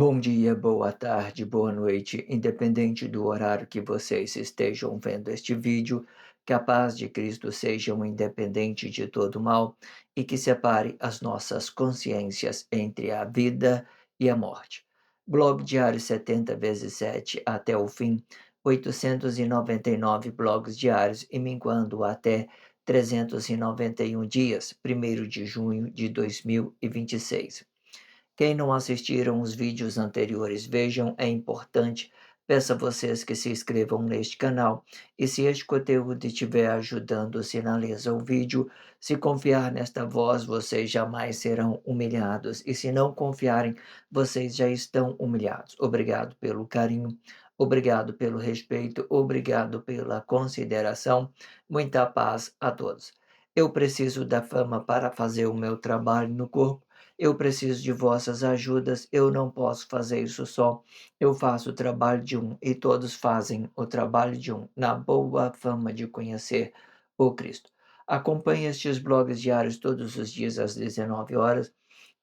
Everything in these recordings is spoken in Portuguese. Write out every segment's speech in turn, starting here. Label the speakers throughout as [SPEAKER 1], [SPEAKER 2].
[SPEAKER 1] Bom dia, boa tarde, boa noite, independente do horário que vocês estejam vendo este vídeo, que a paz de Cristo seja um independente de todo mal e que separe as nossas consciências entre a vida e a morte. Blog diário 70 vezes 7 até o fim, 899 blogs diários e minguando até 391 dias, 1º de junho de 2026. Quem não assistiram os vídeos anteriores, vejam, é importante. Peço a vocês que se inscrevam neste canal e se este conteúdo estiver ajudando, sinaliza o vídeo. Se confiar nesta voz, vocês jamais serão humilhados e se não confiarem, vocês já estão humilhados. Obrigado pelo carinho, obrigado pelo respeito, obrigado pela consideração. Muita paz a todos. Eu preciso da fama para fazer o meu trabalho no corpo. Eu preciso de vossas ajudas, eu não posso fazer isso só. Eu faço o trabalho de um e todos fazem o trabalho de um, na boa fama de conhecer o Cristo. Acompanhe estes blogs diários todos os dias às 19 horas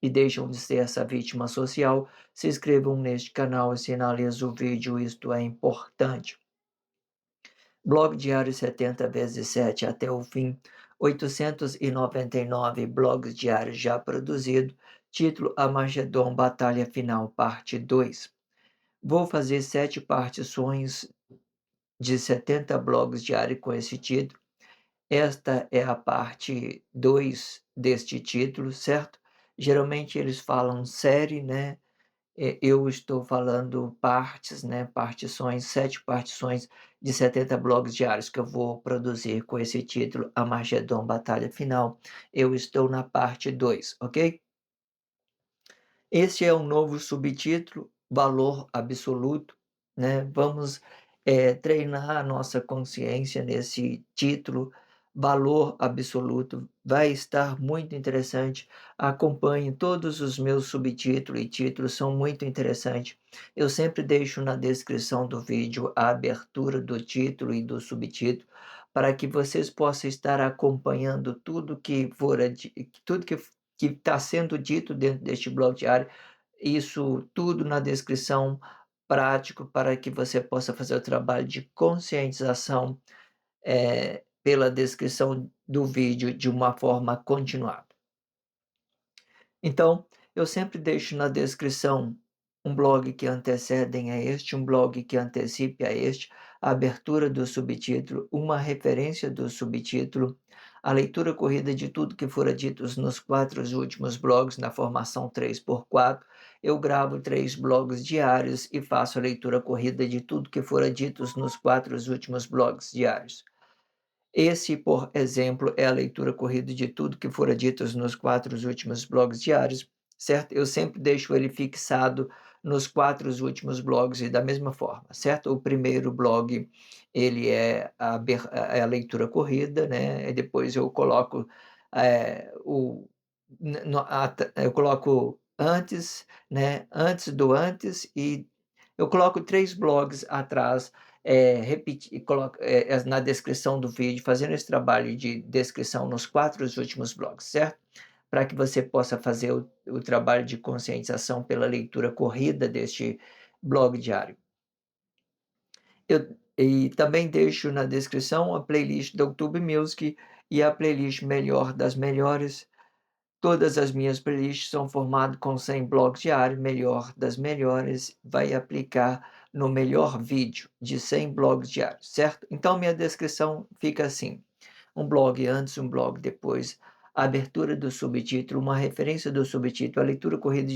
[SPEAKER 1] e deixam de ser essa vítima social. Se inscrevam neste canal e sinalizem o vídeo, isto é importante. Blog diário 70 vezes 7 até o fim, 899 blogs diários já produzidos. Título: Amagedon Batalha Final, parte 2. Vou fazer 7 partições de 70 blogs diários com esse título. Esta é a parte 2 deste título, certo? Geralmente eles falam série, né? Eu estou falando partes, né, partições, 7 partições de 70 blogs diários que eu vou produzir com esse título, Armagedon Batalha Final. Eu estou na parte 2, ok? Este é um novo subtítulo, Valor Absoluto, né? Vamos treinar a nossa consciência nesse título, Valor Absoluto. Vai estar muito interessante. Acompanhe todos os meus subtítulos e títulos, são muito interessantes. Eu sempre deixo na descrição do vídeo a abertura do título e do subtítulo, para que vocês possam estar acompanhando tudo que for, tudo que está sendo dito dentro deste blog diário, isso tudo na descrição, prático, para que você possa fazer o trabalho de conscientização pela descrição do vídeo de uma forma continuada. Então, eu sempre deixo na descrição um blog que antecedem a este, um blog que antecipe a este, a abertura do subtítulo, uma referência do subtítulo, a leitura corrida de tudo que fora dito nos 4 últimos blogs na formação 3x4. Eu gravo 3 blogs diários e faço a leitura corrida de tudo que fora dito nos 4 últimos blogs diários. Esse, por exemplo, é a leitura corrida de tudo que fora dito nos 4 últimos blogs diários, certo? Eu sempre deixo ele fixado nos 4 últimos blogs e da mesma forma, certo? O primeiro blog, ele é a leitura corrida, né? E depois eu coloco eu coloco antes, né? Antes do antes e eu coloco 3 blogs atrás, na descrição do vídeo, fazendo esse trabalho de descrição nos 4 últimos blogs, certo? Para que você possa fazer o trabalho de conscientização pela leitura corrida deste blog diário. E também deixo na descrição a playlist do YouTube Music e a playlist Melhor das Melhores. Todas as minhas playlists são formadas com 100 blogs diários, melhor das melhores, vai aplicar no melhor vídeo de 100 blogs diários, certo? Então minha descrição fica assim, um blog antes, um blog depois, a abertura do subtítulo, uma referência do subtítulo, a leitura corrida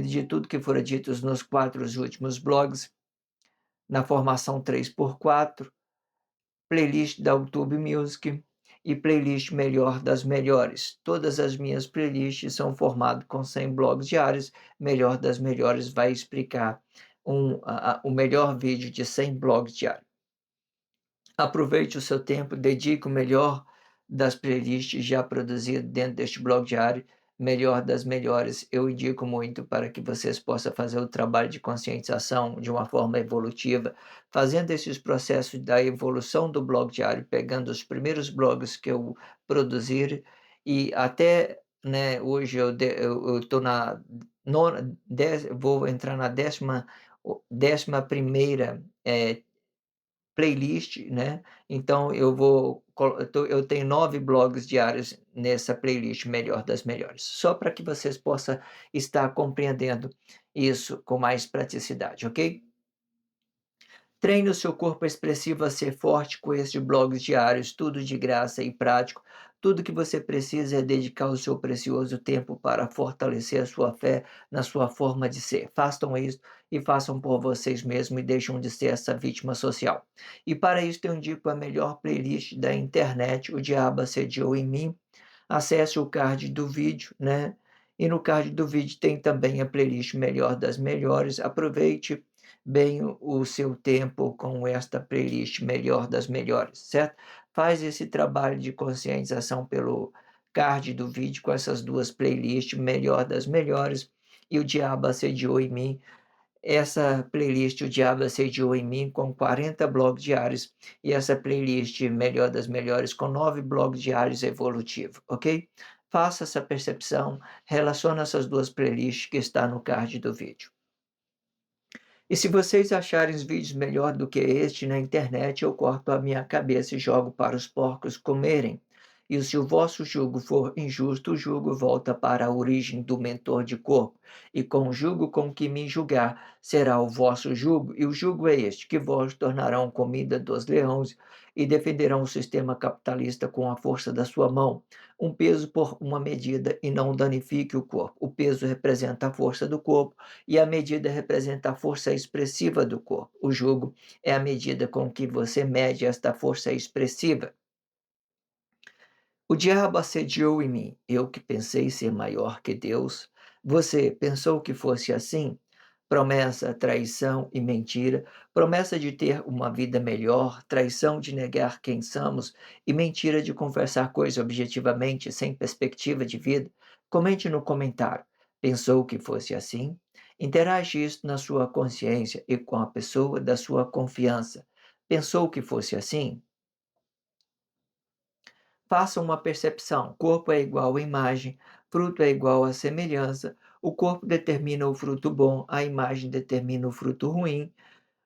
[SPEAKER 1] de tudo que fora dito nos 4 últimos blogs, na formação 3x4, playlist da YouTube Music e playlist Melhor das Melhores. Todas as minhas playlists são formadas com 100 blogs diários. Melhor das Melhores vai explicar o melhor vídeo de 100 blogs diários. Aproveite o seu tempo, dedique o melhor das playlists já produzidas dentro deste blog diário, Melhor das Melhores. Eu indico muito para que vocês possam fazer o trabalho de conscientização de uma forma evolutiva, fazendo esses processos da evolução do blog diário, pegando os primeiros blogs que eu produzir e até né, hoje eu estou na nona, vou entrar na 11ª, playlist, né, então eu tenho 9 blogs diários nessa playlist Melhor das Melhores, só para que vocês possam estar compreendendo isso com mais praticidade, ok? Treine o seu corpo expressivo a ser forte com estes blogs diários, tudo de graça e prático. Tudo que você precisa é dedicar o seu precioso tempo para fortalecer a sua fé na sua forma de ser. Façam isso e façam por vocês mesmos e deixem de ser essa vítima social. E para isso eu indico a melhor playlist da internet, O Diabo Assediou em Mim. Acesse o card do vídeo, né? E no card do vídeo tem também a playlist Melhor das Melhores. Aproveite bem o seu tempo com esta playlist Melhor das Melhores, certo? Faz esse trabalho de conscientização pelo card do vídeo com essas duas playlists, Melhor das Melhores e O Diabo Assediou em Mim. Essa playlist O Diabo Assediou em Mim com 40 blogs diários e essa playlist Melhor das Melhores com 9 blogs diários evolutivo, ok? Faça essa percepção, relaciona essas duas playlists que está no card do vídeo. E se vocês acharem os vídeos melhor do que este na internet, eu corto a minha cabeça e jogo para os porcos comerem. E se o vosso jugo for injusto, o jugo volta para a origem do mentor de corpo. E com o jugo com que me julgar, será o vosso jugo. E o jugo é este, que vós tornarão comida dos leões e defenderão o sistema capitalista com a força da sua mão. Um peso por uma medida e não danifique o corpo. O peso representa a força do corpo e a medida representa a força expressiva do corpo. O jugo é a medida com que você mede esta força expressiva. O diabo assediou em mim, eu que pensei ser maior que Deus. Você pensou que fosse assim? Promessa, traição e mentira, promessa de ter uma vida melhor, traição de negar quem somos e mentira de conversar coisas objetivamente sem perspectiva de vida. Comente no comentário. Pensou que fosse assim? Interage isso na sua consciência e com a pessoa da sua confiança. Pensou que fosse assim? Faça uma percepção. Corpo é igual a imagem, fruto é igual a semelhança. O corpo determina o fruto bom, a imagem determina o fruto ruim.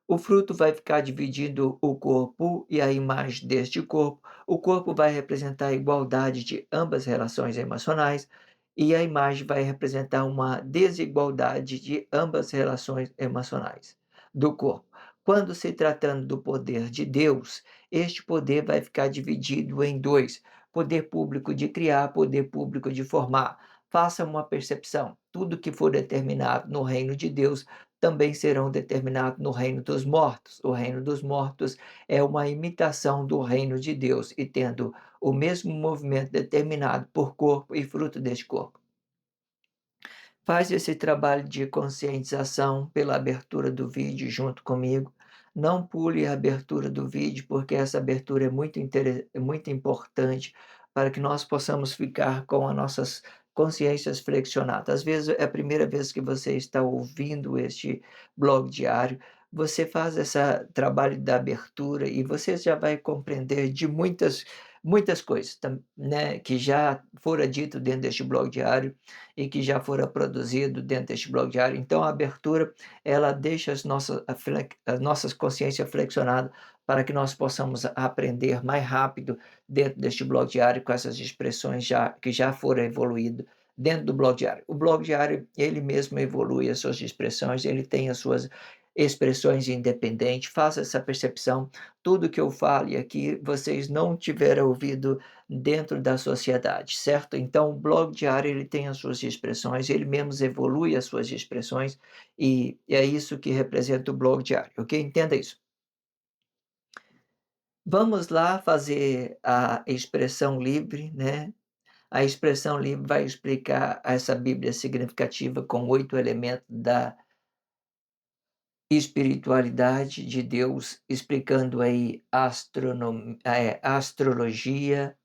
[SPEAKER 1] O fruto vai ficar dividindo o corpo e a imagem deste corpo. O corpo vai representar a igualdade de ambas relações emocionais e a imagem vai representar uma desigualdade de ambas relações emocionais do corpo. Quando se tratando do poder de Deus, este poder vai ficar dividido em dois: poder público de criar, poder público de formar. Faça uma percepção. Tudo que for determinado no reino de Deus também serão determinados no reino dos mortos. O reino dos mortos é uma imitação do reino de Deus e tendo o mesmo movimento determinado por corpo e fruto deste corpo. Faz esse trabalho de conscientização pela abertura do vídeo junto comigo. Não pule a abertura do vídeo, porque essa abertura é muito importante para que nós possamos ficar com as nossas consciências flexionadas. Às vezes é a primeira vez que você está ouvindo este blog diário, você faz esse trabalho da abertura e você já vai compreender de muitas coisas, né, que já fora dito dentro deste blog diário e que já fora produzido dentro deste blog diário. Então, a abertura, ela deixa as nossas consciências flexionadas para que nós possamos aprender mais rápido dentro deste blog diário com essas expressões que já foram evoluídas dentro do blog diário. O blog diário, ele mesmo evolui as suas expressões, ele tem as suas expressões independentes, faça essa percepção. Tudo que eu falo aqui, vocês não tiveram ouvido dentro da sociedade, certo? Então, o blog diário ele tem as suas expressões, ele mesmo evolui as suas expressões e é isso que representa o blog diário, ok? Entenda isso. Vamos lá fazer a expressão livre, né? A expressão livre vai explicar essa Bíblia significativa com 8 elementos da espiritualidade de Deus, explicando aí astrologia,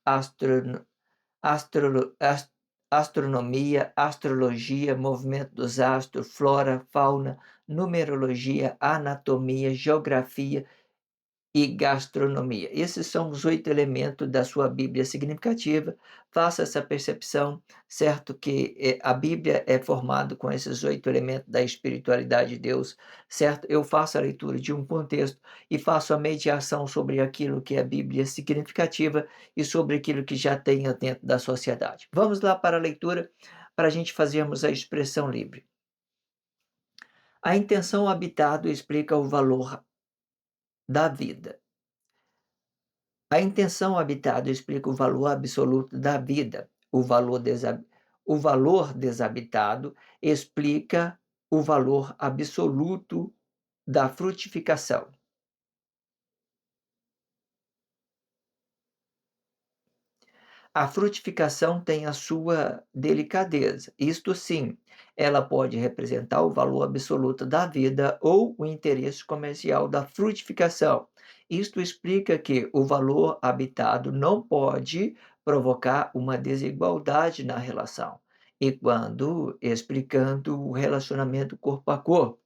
[SPEAKER 1] Astrolo as astronomia, astrologia, movimento dos astros, flora, fauna, numerologia, anatomia, geografia e gastronomia. Esses são os 8 elementos da sua Bíblia significativa. Faça essa percepção, certo que, a Bíblia é formado com esses 8 elementos da espiritualidade de Deus, certo? Eu faço a leitura de um contexto e faço a mediação sobre aquilo que é Bíblia significativa e sobre aquilo que já tenha dentro da sociedade. Vamos lá para a leitura, para a gente fazermos a expressão livre. A intenção habitado explica o valor da vida. A intenção habitado explica o valor absoluto da vida. O valor desabitado explica o valor absoluto da frutificação. A frutificação tem a sua delicadeza. Isto sim, ela pode representar o valor absoluto da vida ou o interesse comercial da frutificação. Isto explica que o valor habitado não pode provocar uma desigualdade na relação. E quando explicando o relacionamento corpo a corpo,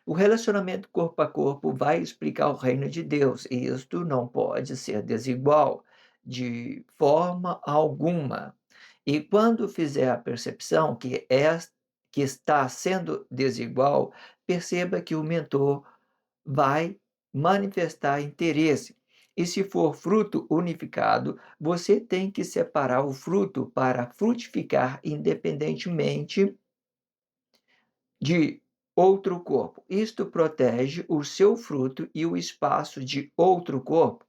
[SPEAKER 1] o relacionamento corpo a corpo vai explicar o reino de Deus, e isto não pode ser desigual de forma alguma. E quando fizer a percepção que está sendo desigual, perceba que o mentor vai manifestar interesse. E se for fruto unificado, você tem que separar o fruto para frutificar independentemente de outro corpo. Isto protege o seu fruto e o espaço de outro corpo.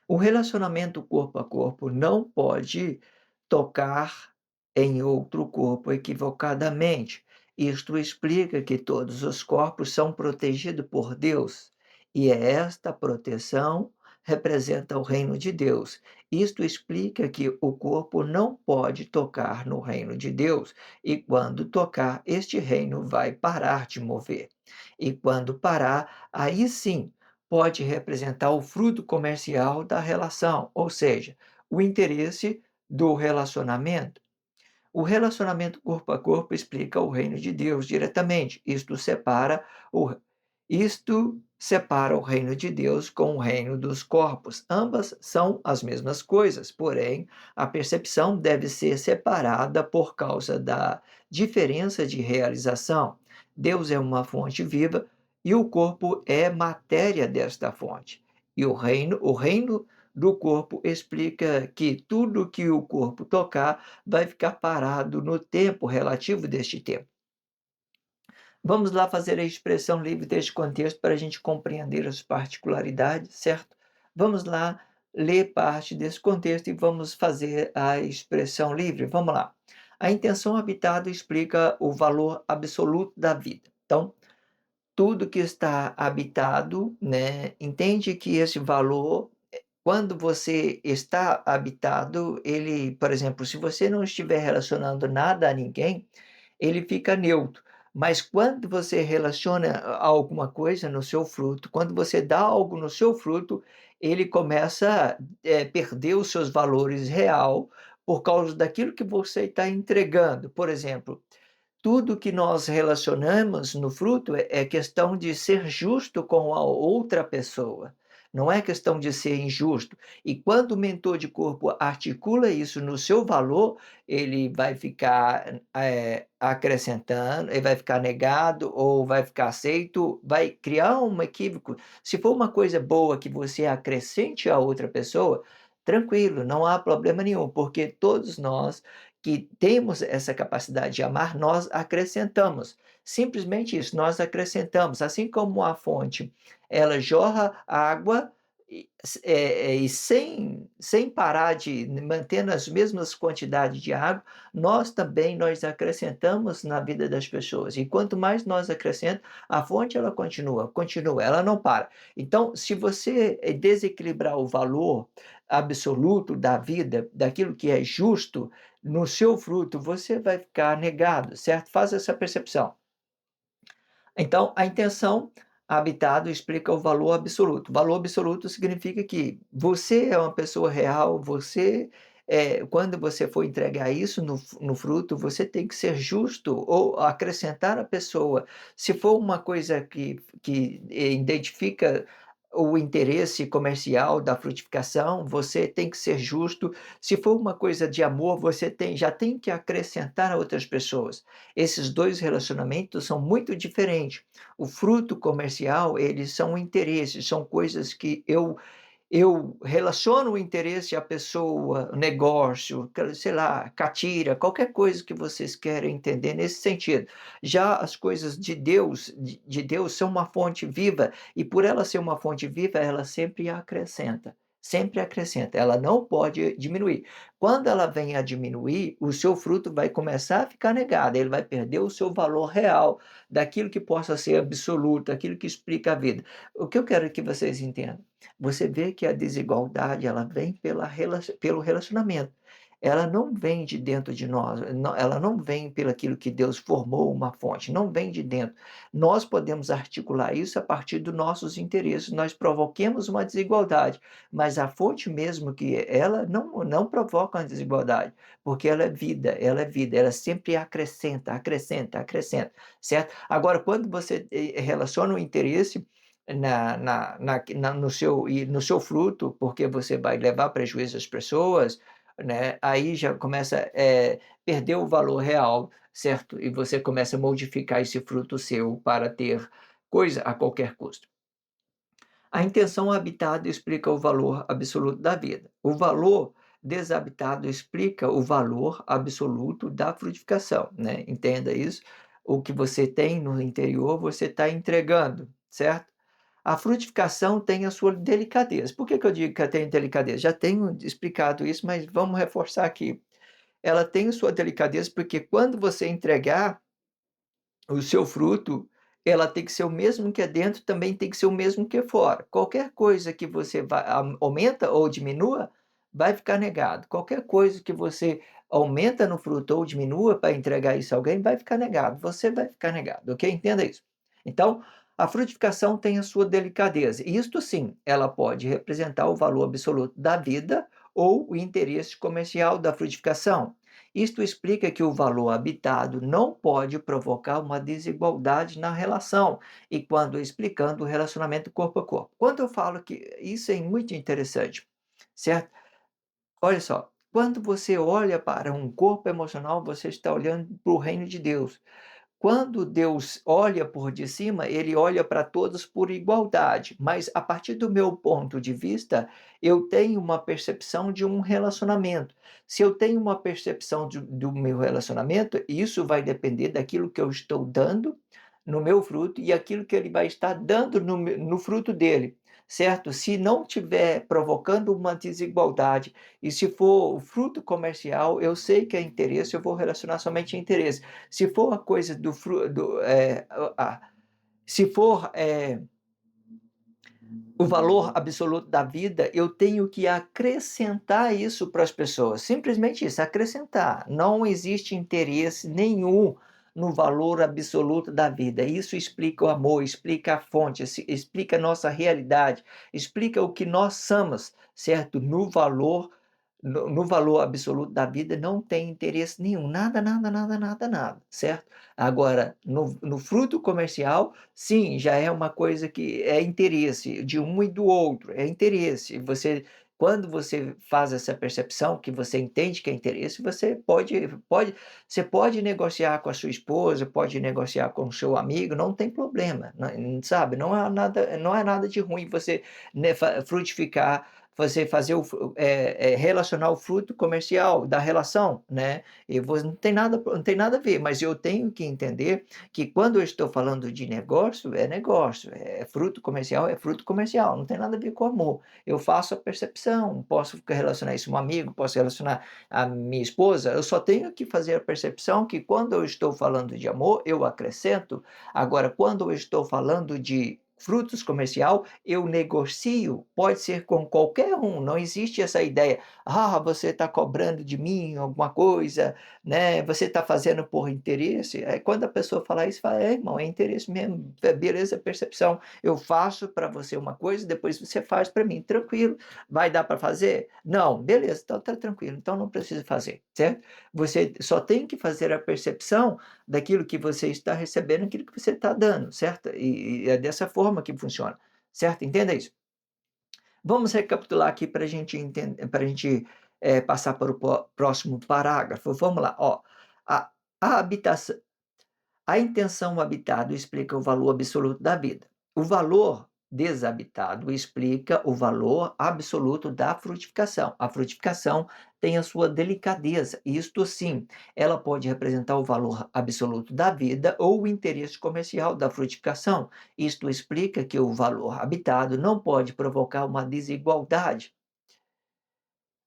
[SPEAKER 1] O relacionamento corpo a corpo não pode tocar em outro corpo equivocadamente. Isto explica que todos os corpos são protegidos por Deus, e esta proteção representa o reino de Deus. Isto explica que o corpo não pode tocar no reino de Deus, e quando tocar, este reino vai parar de mover. E quando parar, aí sim pode representar o fruto comercial da relação, ou seja, o interesse do relacionamento. O relacionamento corpo a corpo explica o reino de Deus diretamente. Isto separa o reino de Deus com o reino dos corpos. Ambas são as mesmas coisas, porém, a percepção deve ser separada por causa da diferença de realização. Deus é uma fonte viva e o corpo é matéria desta fonte. E o reino do corpo explica que tudo que o corpo tocar vai ficar parado no tempo relativo deste tempo. Vamos lá fazer a expressão livre deste contexto para a gente compreender as particularidades, certo? Vamos lá ler parte desse contexto e vamos fazer a expressão livre. Vamos lá. A intenção habitada explica o valor absoluto da vida. Então, tudo que está habitado, né, entende que esse valor, quando você está habitado, ele, por exemplo, se você não estiver relacionando nada a ninguém, ele fica neutro. Mas quando você relaciona alguma coisa no seu fruto, quando você dá algo no seu fruto, ele começa a perder os seus valores real por causa daquilo que você está entregando. Por exemplo, tudo que nós relacionamos no fruto é questão de ser justo com a outra pessoa, não é questão de ser injusto. E quando o mentor de corpo articula isso no seu valor, ele vai ficar acrescentando, ele vai ficar negado ou vai ficar aceito, vai criar um equívoco. Se for uma coisa boa que você acrescente a outra pessoa, tranquilo, não há problema nenhum, porque todos nós que temos essa capacidade de amar, nós acrescentamos. Simplesmente isso, nós acrescentamos. Assim como a fonte, ela jorra água e sem parar de mantendo as mesmas quantidades de água, nós acrescentamos na vida das pessoas. E quanto mais nós acrescentamos, a fonte ela continua, ela não para. Então, se você desequilibrar o valor absoluto da vida, daquilo que é justo, no seu fruto, você vai ficar negado, certo? Faça essa percepção. Então, a intenção habitado explica o valor absoluto. Valor absoluto significa que você é uma pessoa real, quando você for entregar isso no fruto, você tem que ser justo ou acrescentar a pessoa. Se for uma coisa que identifica o interesse comercial da frutificação, você tem que ser justo. Se for uma coisa de amor, você já tem que acrescentar a outras pessoas. Esses 2 relacionamentos são muito diferentes. O fruto comercial, eles são interesses, são coisas que eu relaciono o interesse à pessoa, negócio, sei lá, catira, qualquer coisa que vocês querem entender nesse sentido. Já as coisas de Deus são uma fonte viva, e por ela ser uma fonte viva, ela sempre acrescenta, ela não pode diminuir. Quando ela vem a diminuir, o seu fruto vai começar a ficar negado, ele vai perder o seu valor real, daquilo que possa ser absoluto, aquilo que explica a vida. O que eu quero que vocês entendam, você vê que a desigualdade ela vem pelo relacionamento. Ela não vem de dentro de nós, ela não vem pelo aquilo que Deus formou uma fonte, não vem de dentro. Nós podemos articular isso a partir dos nossos interesses, nós provoquemos uma desigualdade, mas a fonte mesmo que ela não provoca uma desigualdade, porque ela é vida, ela sempre acrescenta, acrescenta, acrescenta, certo? Agora quando você, relaciona o interesse no seu fruto, porque você vai levar prejuízo às pessoas, né, aí já começa, perder o valor real, certo? E você começa a modificar esse fruto seu para ter coisa a qualquer custo. A intenção habitada explica o valor absoluto da vida. O valor desabitado explica o valor absoluto da frutificação, né, entenda isso. O que você tem no interior, você está entregando, certo? A frutificação tem a sua delicadeza. Por que que eu digo que ela tem delicadeza? Já tenho explicado isso, mas vamos reforçar aqui. Ela tem a sua delicadeza, porque quando você entregar o seu fruto, ela tem que ser o mesmo que é dentro, também tem que ser o mesmo que é fora. Qualquer coisa que você aumenta ou diminua, vai ficar negado. Qualquer coisa que você aumenta no fruto ou diminua para entregar isso a alguém, vai ficar negado. Você vai ficar negado, ok? Entenda isso. Então, a frutificação tem a sua delicadeza. E isto sim, ela pode representar o valor absoluto da vida ou o interesse comercial da frutificação. Isto explica que o valor habitado não pode provocar uma desigualdade na relação, e quando explicando o relacionamento corpo a corpo. Quando eu falo que isso é muito interessante, certo? Olha só, quando você olha para um corpo emocional, você está olhando para o reino de Deus. Quando Deus olha por de cima, ele olha para todos por igualdade, mas a partir do meu ponto de vista, eu tenho uma percepção de um relacionamento. Se eu tenho uma percepção do meu relacionamento, isso vai depender daquilo que eu estou dando no meu fruto e aquilo que ele vai estar dando no fruto dele, certo? Se não tiver provocando uma desigualdade e se for o fruto comercial, eu sei que é interesse, eu vou relacionar somente a interesse. Se for a coisa do fru do, se for, o valor absoluto da vida, eu tenho que acrescentar isso para as pessoas, simplesmente isso, acrescentar. Não existe interesse nenhum no valor absoluto da vida. Isso explica o amor, explica a fonte, explica a nossa realidade, explica o que nós somos, certo? No valor absoluto da vida não tem interesse nenhum, nada, nada, nada, nada, nada, certo? Agora, no fruto comercial, sim, já é uma coisa que é interesse de um e do outro, é interesse. Quando você faz essa percepção, que você entende que é interesse, você pode negociar com a sua esposa, pode negociar com o seu amigo, não tem problema, sabe? Não é nada de ruim você, né, frutificar, você fazer relacionar o fruto comercial da relação, né? E você não tem nada a ver, mas eu tenho que entender que quando eu estou falando de negócio, é fruto comercial, é fruto comercial, não tem nada a ver com amor. Eu faço a percepção, posso relacionar isso a um amigo, posso relacionar a minha esposa, eu só tenho que fazer a percepção que quando eu estou falando de amor, eu acrescento. Agora, quando eu estou falando de frutos comercial, eu negocio, pode ser com qualquer um, não existe essa ideia, você está cobrando de mim alguma coisa, né? Você está fazendo por interesse. Aí quando a pessoa fala isso, fala, irmão, é interesse mesmo, beleza, percepção. Eu faço para você uma coisa, depois você faz para mim, tranquilo. Vai dar para fazer? Não, beleza, então tá tranquilo, então não precisa fazer, certo? Você só tem que fazer a percepção daquilo que você está recebendo, aquilo que você está dando, certo? E é dessa forma que funciona, certo? Entenda isso. Vamos recapitular aqui para a gente entender, para a gente passar para o próximo parágrafo. Vamos lá, ó. A, a habitação, a intenção habitado explica o valor absoluto da vida. O valor desabitado explica o valor absoluto da frutificação. A frutificação tem a sua delicadeza, isto sim, ela pode representar o valor absoluto da vida ou o interesse comercial da frutificação. Isto explica que o valor habitado não pode provocar uma desigualdade.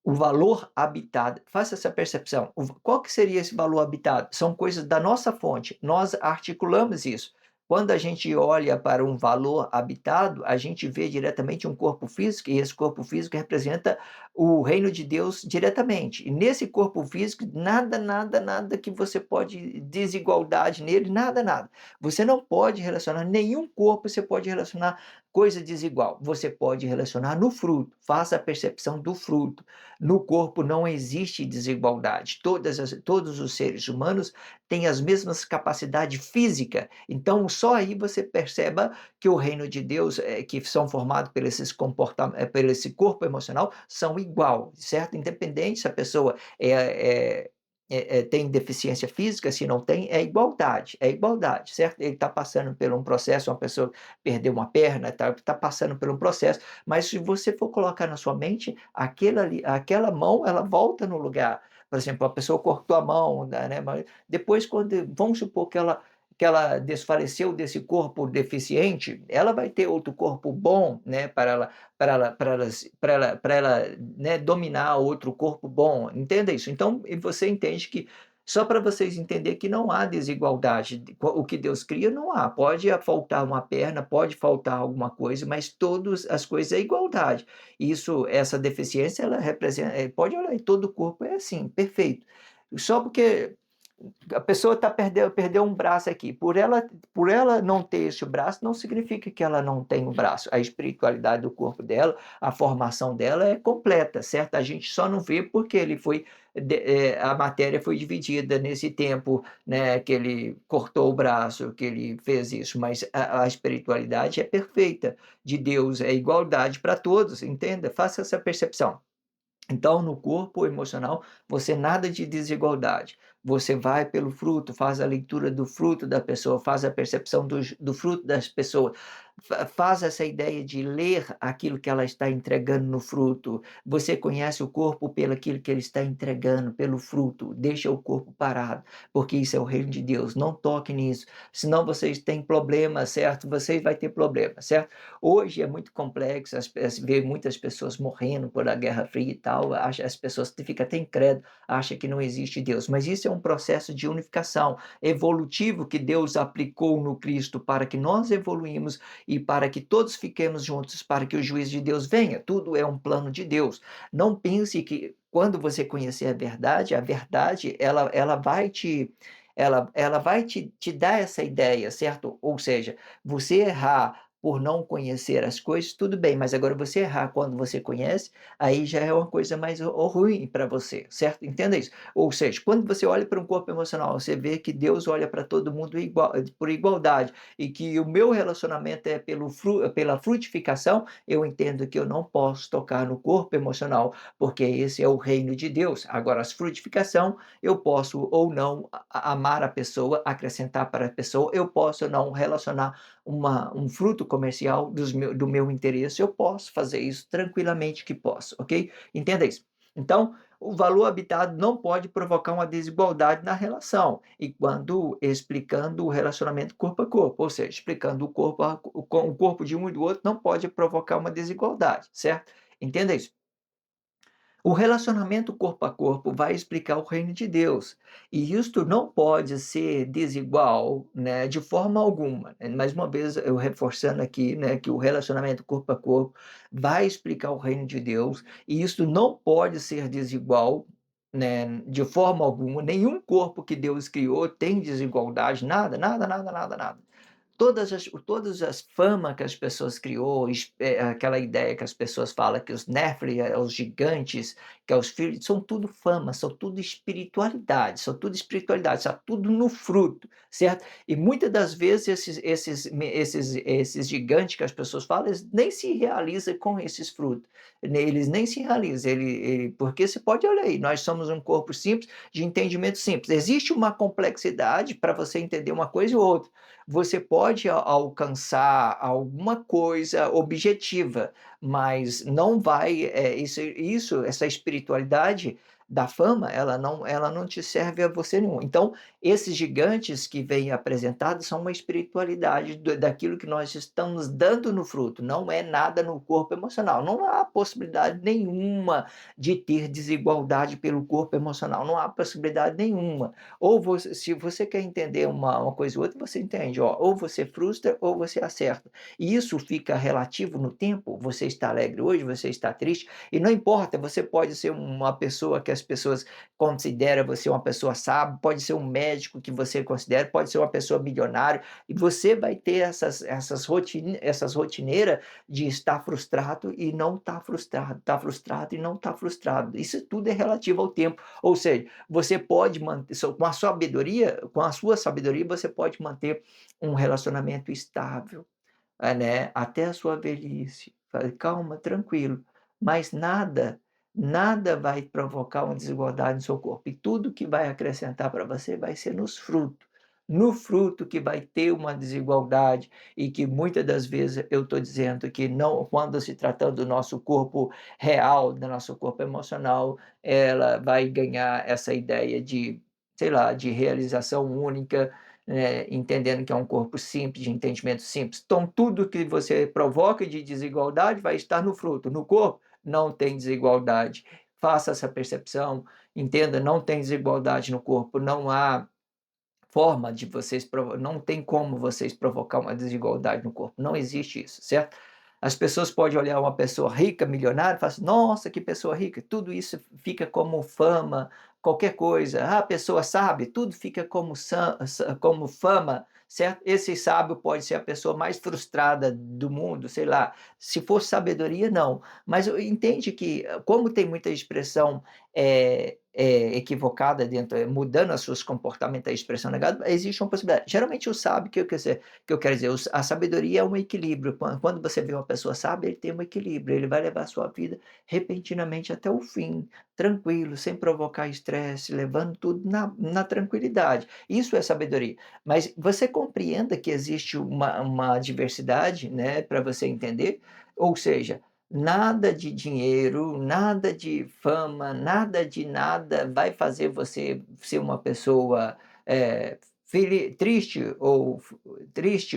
[SPEAKER 1] O valor habitado, faça essa percepção. Qual que seria esse valor habitado? São coisas da nossa fonte, nós articulamos isso. Quando a gente olha para um valor habitado, a gente vê diretamente um corpo físico, e esse corpo físico representa o reino de Deus diretamente. E nesse corpo físico, nada, nada, nada que você pode, desigualdade nele, nada, nada. Você não pode relacionar, nenhum corpo você pode relacionar coisa desigual. Você pode relacionar no fruto, faça a percepção do fruto. No corpo não existe desigualdade. Todos os seres humanos têm as mesmas capacidades físicas. Então, só aí você perceba que o reino de Deus, que são formados por esses por esse corpo emocional, são igual, certo? Independente se a pessoa tem deficiência física, se não tem, é igualdade, certo? Ele está passando por um processo, uma pessoa perdeu uma perna, está passando por um processo, mas se você for colocar na sua mente, aquela mão, ela volta no lugar. Por exemplo, a pessoa cortou a mão, né? Mas depois, vamos supor que ela desfaleceu desse corpo deficiente, ela vai ter outro corpo bom, né? Para ela, né, dominar outro corpo bom. Entenda isso. Então, e você entende que só para vocês entenderem que não há desigualdade. O que Deus cria não há. Pode faltar uma perna, pode faltar alguma coisa, mas todas as coisas é igualdade. Isso, essa deficiência, ela representa. Pode olhar, todo o corpo é assim, perfeito. Só porque a pessoa perdeu um braço aqui. Por ela não ter esse braço, não significa que ela não tem o braço. A espiritualidade do corpo dela, a formação dela é completa, certo? A gente só não vê porque a matéria foi dividida nesse tempo, né, que ele cortou o braço, que ele fez isso, mas a espiritualidade é perfeita de Deus, é igualdade para todos, entenda? Faça essa percepção. Então, no corpo emocional, você nada de desigualdade. Você vai pelo fruto, faz a leitura do fruto da pessoa, faz a percepção do fruto das pessoas, faz essa ideia de ler aquilo que ela está entregando no fruto. Você conhece o corpo pelo aquilo que ele está entregando, pelo fruto. Deixa o corpo parado, porque isso é o reino de Deus. Não toque nisso, senão vocês têm problema, certo? Vocês vão ter problema, certo? Hoje é muito complexo, ver muitas pessoas morrendo por a Guerra Fria e tal, as pessoas ficam até incrédulas, acham que não existe Deus, mas isso é um processo de unificação evolutivo que Deus aplicou no Cristo para que nós evoluímos e para que todos fiquemos juntos, para que o juízo de Deus venha. Tudo é um plano de Deus. Não pense que quando você conhecer a verdade, ela vai ela vai te dar essa ideia, certo? Ou seja, você errar por não conhecer as coisas, tudo bem, mas agora você errar quando você conhece, aí já é uma coisa mais ruim para você, certo? Entenda isso. Ou seja, quando você olha para um corpo emocional, você vê que Deus olha para todo mundo por igualdade e que o meu relacionamento é pela frutificação, eu entendo que eu não posso tocar no corpo emocional, porque esse é o reino de Deus. Agora, a frutificação, eu posso ou não amar a pessoa, acrescentar para a pessoa, eu posso ou não relacionar um fruto comercial do meu interesse, eu posso fazer isso tranquilamente que posso, ok? Entenda isso. Então, o valor habitado não pode provocar uma desigualdade na relação, e quando explicando o relacionamento corpo a corpo, ou seja, explicando o corpo de um e do outro, não pode provocar uma desigualdade, certo? Entenda isso. O relacionamento corpo a corpo vai explicar o reino de Deus. E isto não pode ser desigual, né, de forma alguma. Mais uma vez, eu reforçando aqui, né, que o relacionamento corpo a corpo vai explicar o reino de Deus. E isso não pode ser desigual, né, de forma alguma. Nenhum corpo que Deus criou tem desigualdade, nada, nada, nada, nada, nada. todas as fama que as pessoas criou, aquela ideia que as pessoas falam que os Nephilim, os gigantes, que é os filhos, são tudo fama, são tudo espiritualidade, está tudo no fruto, certo? E muitas das vezes esses gigantes que as pessoas falam, eles nem se realizam com esses frutos, eles nem se realizam, porque você pode olhar aí, nós somos um corpo simples, de entendimento simples. Existe uma complexidade para você entender uma coisa e outra. Você pode alcançar alguma coisa objetiva, mas não vai, essa espiritualidade da fama, ela não te serve a você nenhum. Então, esses gigantes que vêm apresentados são uma espiritualidade daquilo que nós estamos dando no fruto, não é nada no corpo emocional. Não há possibilidade nenhuma de ter desigualdade pelo corpo emocional, não há possibilidade nenhuma. Ou você, se você quer entender uma coisa ou outra, você entende, ó, ou você frustra ou você acerta. E isso fica relativo no tempo, você está alegre hoje, você está triste, e não importa, você pode ser uma pessoa que as pessoas consideram você uma pessoa sábia, pode ser um médico que você considera, pode ser uma pessoa milionária, e você vai ter essas rotineiras de estar frustrado e não estar frustrado e não estar frustrado. Isso tudo é relativo ao tempo. Ou seja, você pode manter, com a sua sabedoria, você pode manter um relacionamento estável, né, até a sua velhice. Fale: "Calma, tranquilo", mas nada vai provocar uma desigualdade no seu corpo, e tudo que vai acrescentar para você vai ser no fruto que vai ter uma desigualdade, e que muitas das vezes eu estou dizendo que não, quando se tratando do nosso corpo real, do nosso corpo emocional, ela vai ganhar essa ideia de, sei lá, de realização única, entendendo que é um corpo simples, de entendimento simples. Então, tudo que você provoca de desigualdade vai estar no fruto. No corpo, não tem desigualdade. Faça essa percepção, entenda, não tem desigualdade no corpo, não há forma de vocês, não tem como vocês provocar uma desigualdade no corpo, não existe isso, certo? As pessoas podem olhar uma pessoa rica, milionária, e falar assim: nossa, que pessoa rica, tudo isso fica como fama, qualquer coisa. Ah, a pessoa sabe, tudo fica como fama, certo? Esse sábio pode ser a pessoa mais frustrada do mundo, sei lá. Se for sabedoria, não. Mas entende que, como tem muita expressão equivocada dentro, mudando os seus comportamentos, a expressão negada, existe uma possibilidade. Geralmente o sábio, que eu quero dizer, a sabedoria é um equilíbrio. Quando você vê uma pessoa sábia, ele tem um equilíbrio, ele vai levar a sua vida repentinamente até o fim, tranquilo, sem provocar estresse, levando tudo na tranquilidade. Isso é sabedoria. Mas você compreenda que existe uma diversidade, né, para você entender, ou seja, nada de dinheiro, nada de fama, nada de nada vai fazer você ser uma pessoa, triste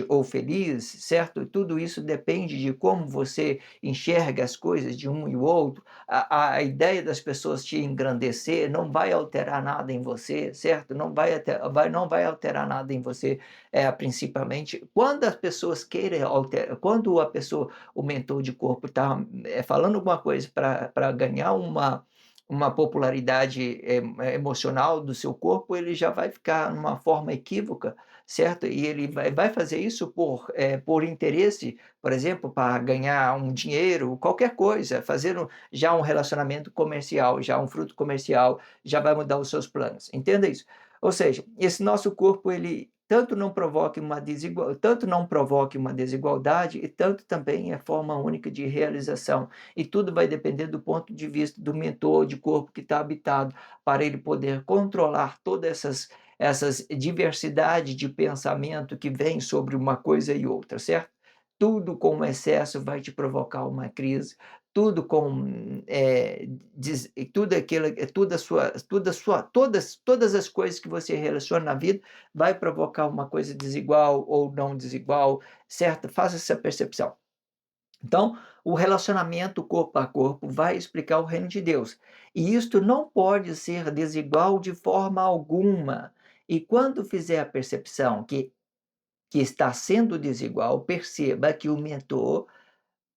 [SPEAKER 1] ou feliz, certo? Tudo isso depende de como você enxerga as coisas de um e o outro. A ideia das pessoas te engrandecer não vai alterar nada em você, certo? Não vai alterar nada em você, principalmente quando as pessoas querem alterar, quando o mentor de corpo está falando alguma coisa para ganhar uma popularidade emocional do seu corpo, ele já vai ficar numa forma equívoca, certo? E ele vai fazer isso por interesse, por exemplo, para ganhar um dinheiro, qualquer coisa, já um relacionamento comercial, já um fruto comercial, já vai mudar os seus planos. Entenda isso. Ou seja, esse nosso corpo, ele tanto não provoque uma desigualdade, e tanto também é forma única de realização. E tudo vai depender do ponto de vista do mentor de corpo que está habitado, para ele poder controlar todas essas diversidade de pensamento que vem sobre uma coisa e outra, certo? Tudo com excesso vai te provocar uma crise, tudo com, tudo aquilo, todas as coisas que você relaciona na vida vai provocar uma coisa desigual ou não desigual, certo? Faça essa percepção. Então, o relacionamento corpo a corpo vai explicar o reino de Deus. E isto não pode ser desigual de forma alguma. E quando fizer a percepção que está sendo desigual, perceba que o mentor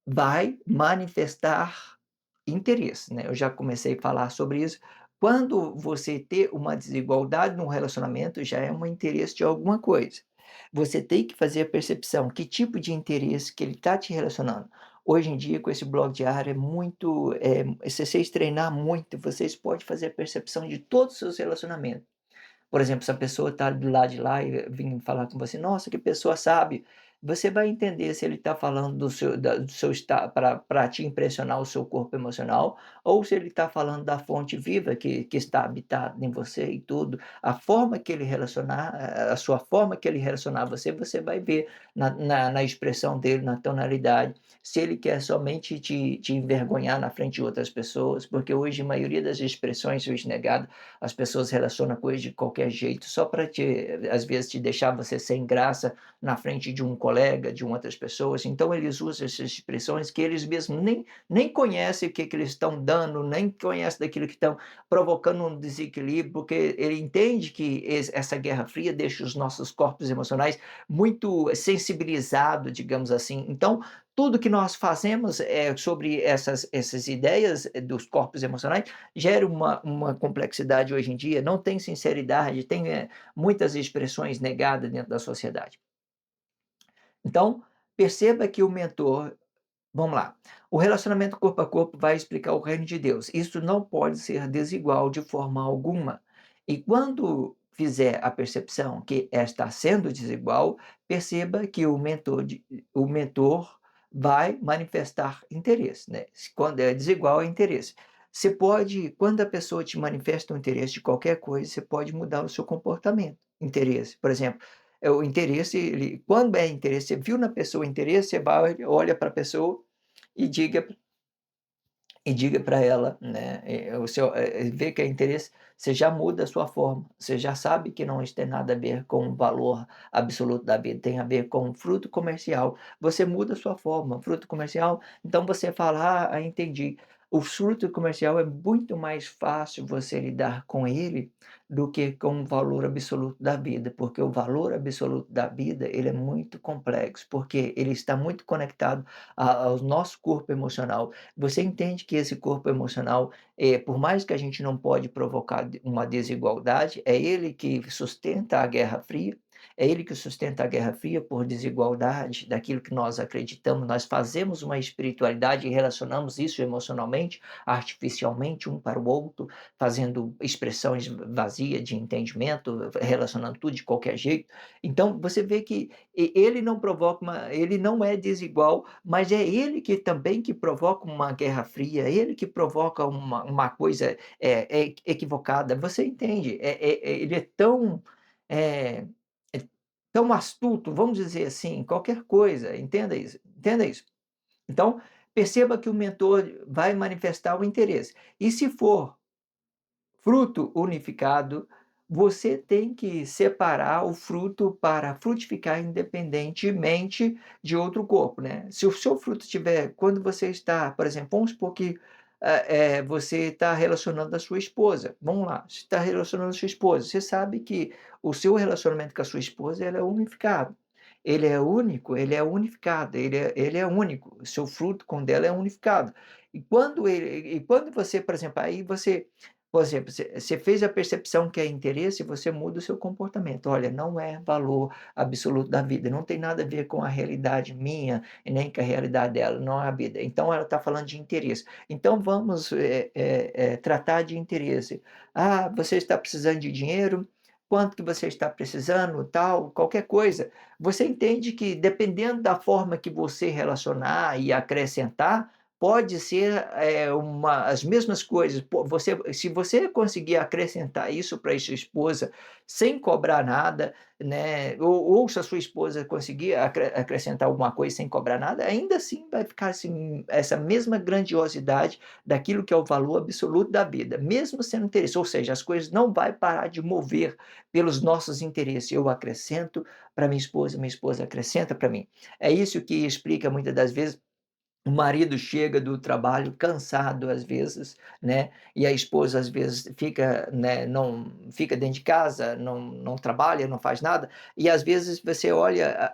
[SPEAKER 1] vai manifestar interesse, né? Eu já comecei a falar sobre isso. Quando você ter uma desigualdade no relacionamento, já é um interesse de alguma coisa. Você tem que fazer a percepção, que tipo de interesse que ele está te relacionando. Hoje em dia, com esse blog diário, é muito, se vocês treinar muito, vocês podem fazer a percepção de todos os seus relacionamentos. Por exemplo, se a pessoa está do lado de lá e vem falar com você: "Nossa, que pessoa sábia", você vai entender se ele está falando do seu estado para te impressionar o seu corpo emocional, ou se ele está falando da fonte viva que está habitada em você e tudo. A forma que ele relacionar a sua forma que ele relacionar a você, você vai ver na expressão dele, na tonalidade, se ele quer somente te envergonhar na frente de outras pessoas, porque hoje a maioria das expressões hoje negadas as pessoas relacionam com ele de qualquer jeito, só para te às vezes te deixar você sem graça na frente de um colega, de outras pessoas. Então eles usam essas expressões que eles mesmos nem conhecem o que eles estão dando, nem conhecem daquilo que estão provocando um desequilíbrio, porque ele entende que essa guerra fria deixa os nossos corpos emocionais muito sensibilizados, digamos assim. Então, tudo que nós fazemos sobre essas ideias dos corpos emocionais gera uma complexidade hoje em dia, não tem sinceridade, tem muitas expressões negadas dentro da sociedade. Então, perceba que o mentor, vamos lá, o relacionamento corpo a corpo vai explicar o reino de Deus. Isso não pode ser desigual de forma alguma. E quando fizer a percepção que está sendo desigual, perceba que o mentor vai manifestar interesse, né? Quando é desigual, é interesse. Você pode, quando a pessoa te manifesta um interesse de qualquer coisa, você pode mudar o seu comportamento. Interesse, por exemplo, o interesse, quando é interesse, você viu na pessoa interesse, você vai, olha para a pessoa e diga para ela, né, vê que é interesse, você já muda a sua forma, você já sabe que não isso tem nada a ver com o valor absoluto da vida, tem a ver com fruto comercial. Você muda a sua forma, fruto comercial, então você fala: entendi". O fruto comercial é muito mais fácil você lidar com ele do que com o valor absoluto da vida, porque o valor absoluto da vida, ele é muito complexo, porque ele está muito conectado ao nosso corpo emocional. Você entende que esse corpo emocional, por mais que a gente não pode provocar uma desigualdade, é ele que sustenta a Guerra Fria, é ele que sustenta a Guerra Fria por desigualdade daquilo que nós acreditamos. Nós fazemos uma espiritualidade e relacionamos isso emocionalmente, artificialmente, um para o outro, fazendo expressões vazias de entendimento, relacionando tudo de qualquer jeito. Então, você vê que ele não provoca ele não é desigual, mas é ele que também que provoca uma guerra fria, é ele que provoca uma coisa, equivocada. Você entende? Ele é tão, é tão astuto, vamos dizer assim, qualquer coisa, entenda isso, entenda isso. Então, perceba que o mentor vai manifestar o interesse. E se for fruto unificado, você tem que separar o fruto para frutificar independentemente de outro corpo, né. Se o seu fruto tiver quando você está, por exemplo, vamos supor que, você está relacionando a sua esposa, vamos lá, você está relacionando a sua esposa, você sabe que o seu relacionamento com a sua esposa, ele é unificado. Ele é único, ele é unificado, ele é único, o seu fruto com dela é unificado. E quando você, por exemplo, aí você por exemplo, você fez a percepção que é interesse, você muda o seu comportamento. Olha, não é valor absoluto da vida, não tem nada a ver com a realidade minha e nem com a realidade dela, não é a vida. Então ela está falando de interesse. Então vamos, tratar de interesse. Ah, você está precisando de dinheiro? Quanto que você está precisando, tal, qualquer coisa. Você entende que dependendo da forma que você relacionar e acrescentar, pode ser, as mesmas coisas. Se você conseguir acrescentar isso para sua esposa sem cobrar nada, né, ou se a sua esposa conseguir acrescentar alguma coisa sem cobrar nada, ainda assim vai ficar assim, essa mesma grandiosidade daquilo que é o valor absoluto da vida, mesmo sendo interesse. Ou seja, as coisas não vai parar de mover pelos nossos interesses. Eu acrescento para minha esposa acrescenta para mim. É isso que explica muitas das vezes o marido chega do trabalho cansado às vezes, né, e a esposa às vezes fica, né, não fica dentro de casa, não trabalha, não faz nada, e às vezes você olha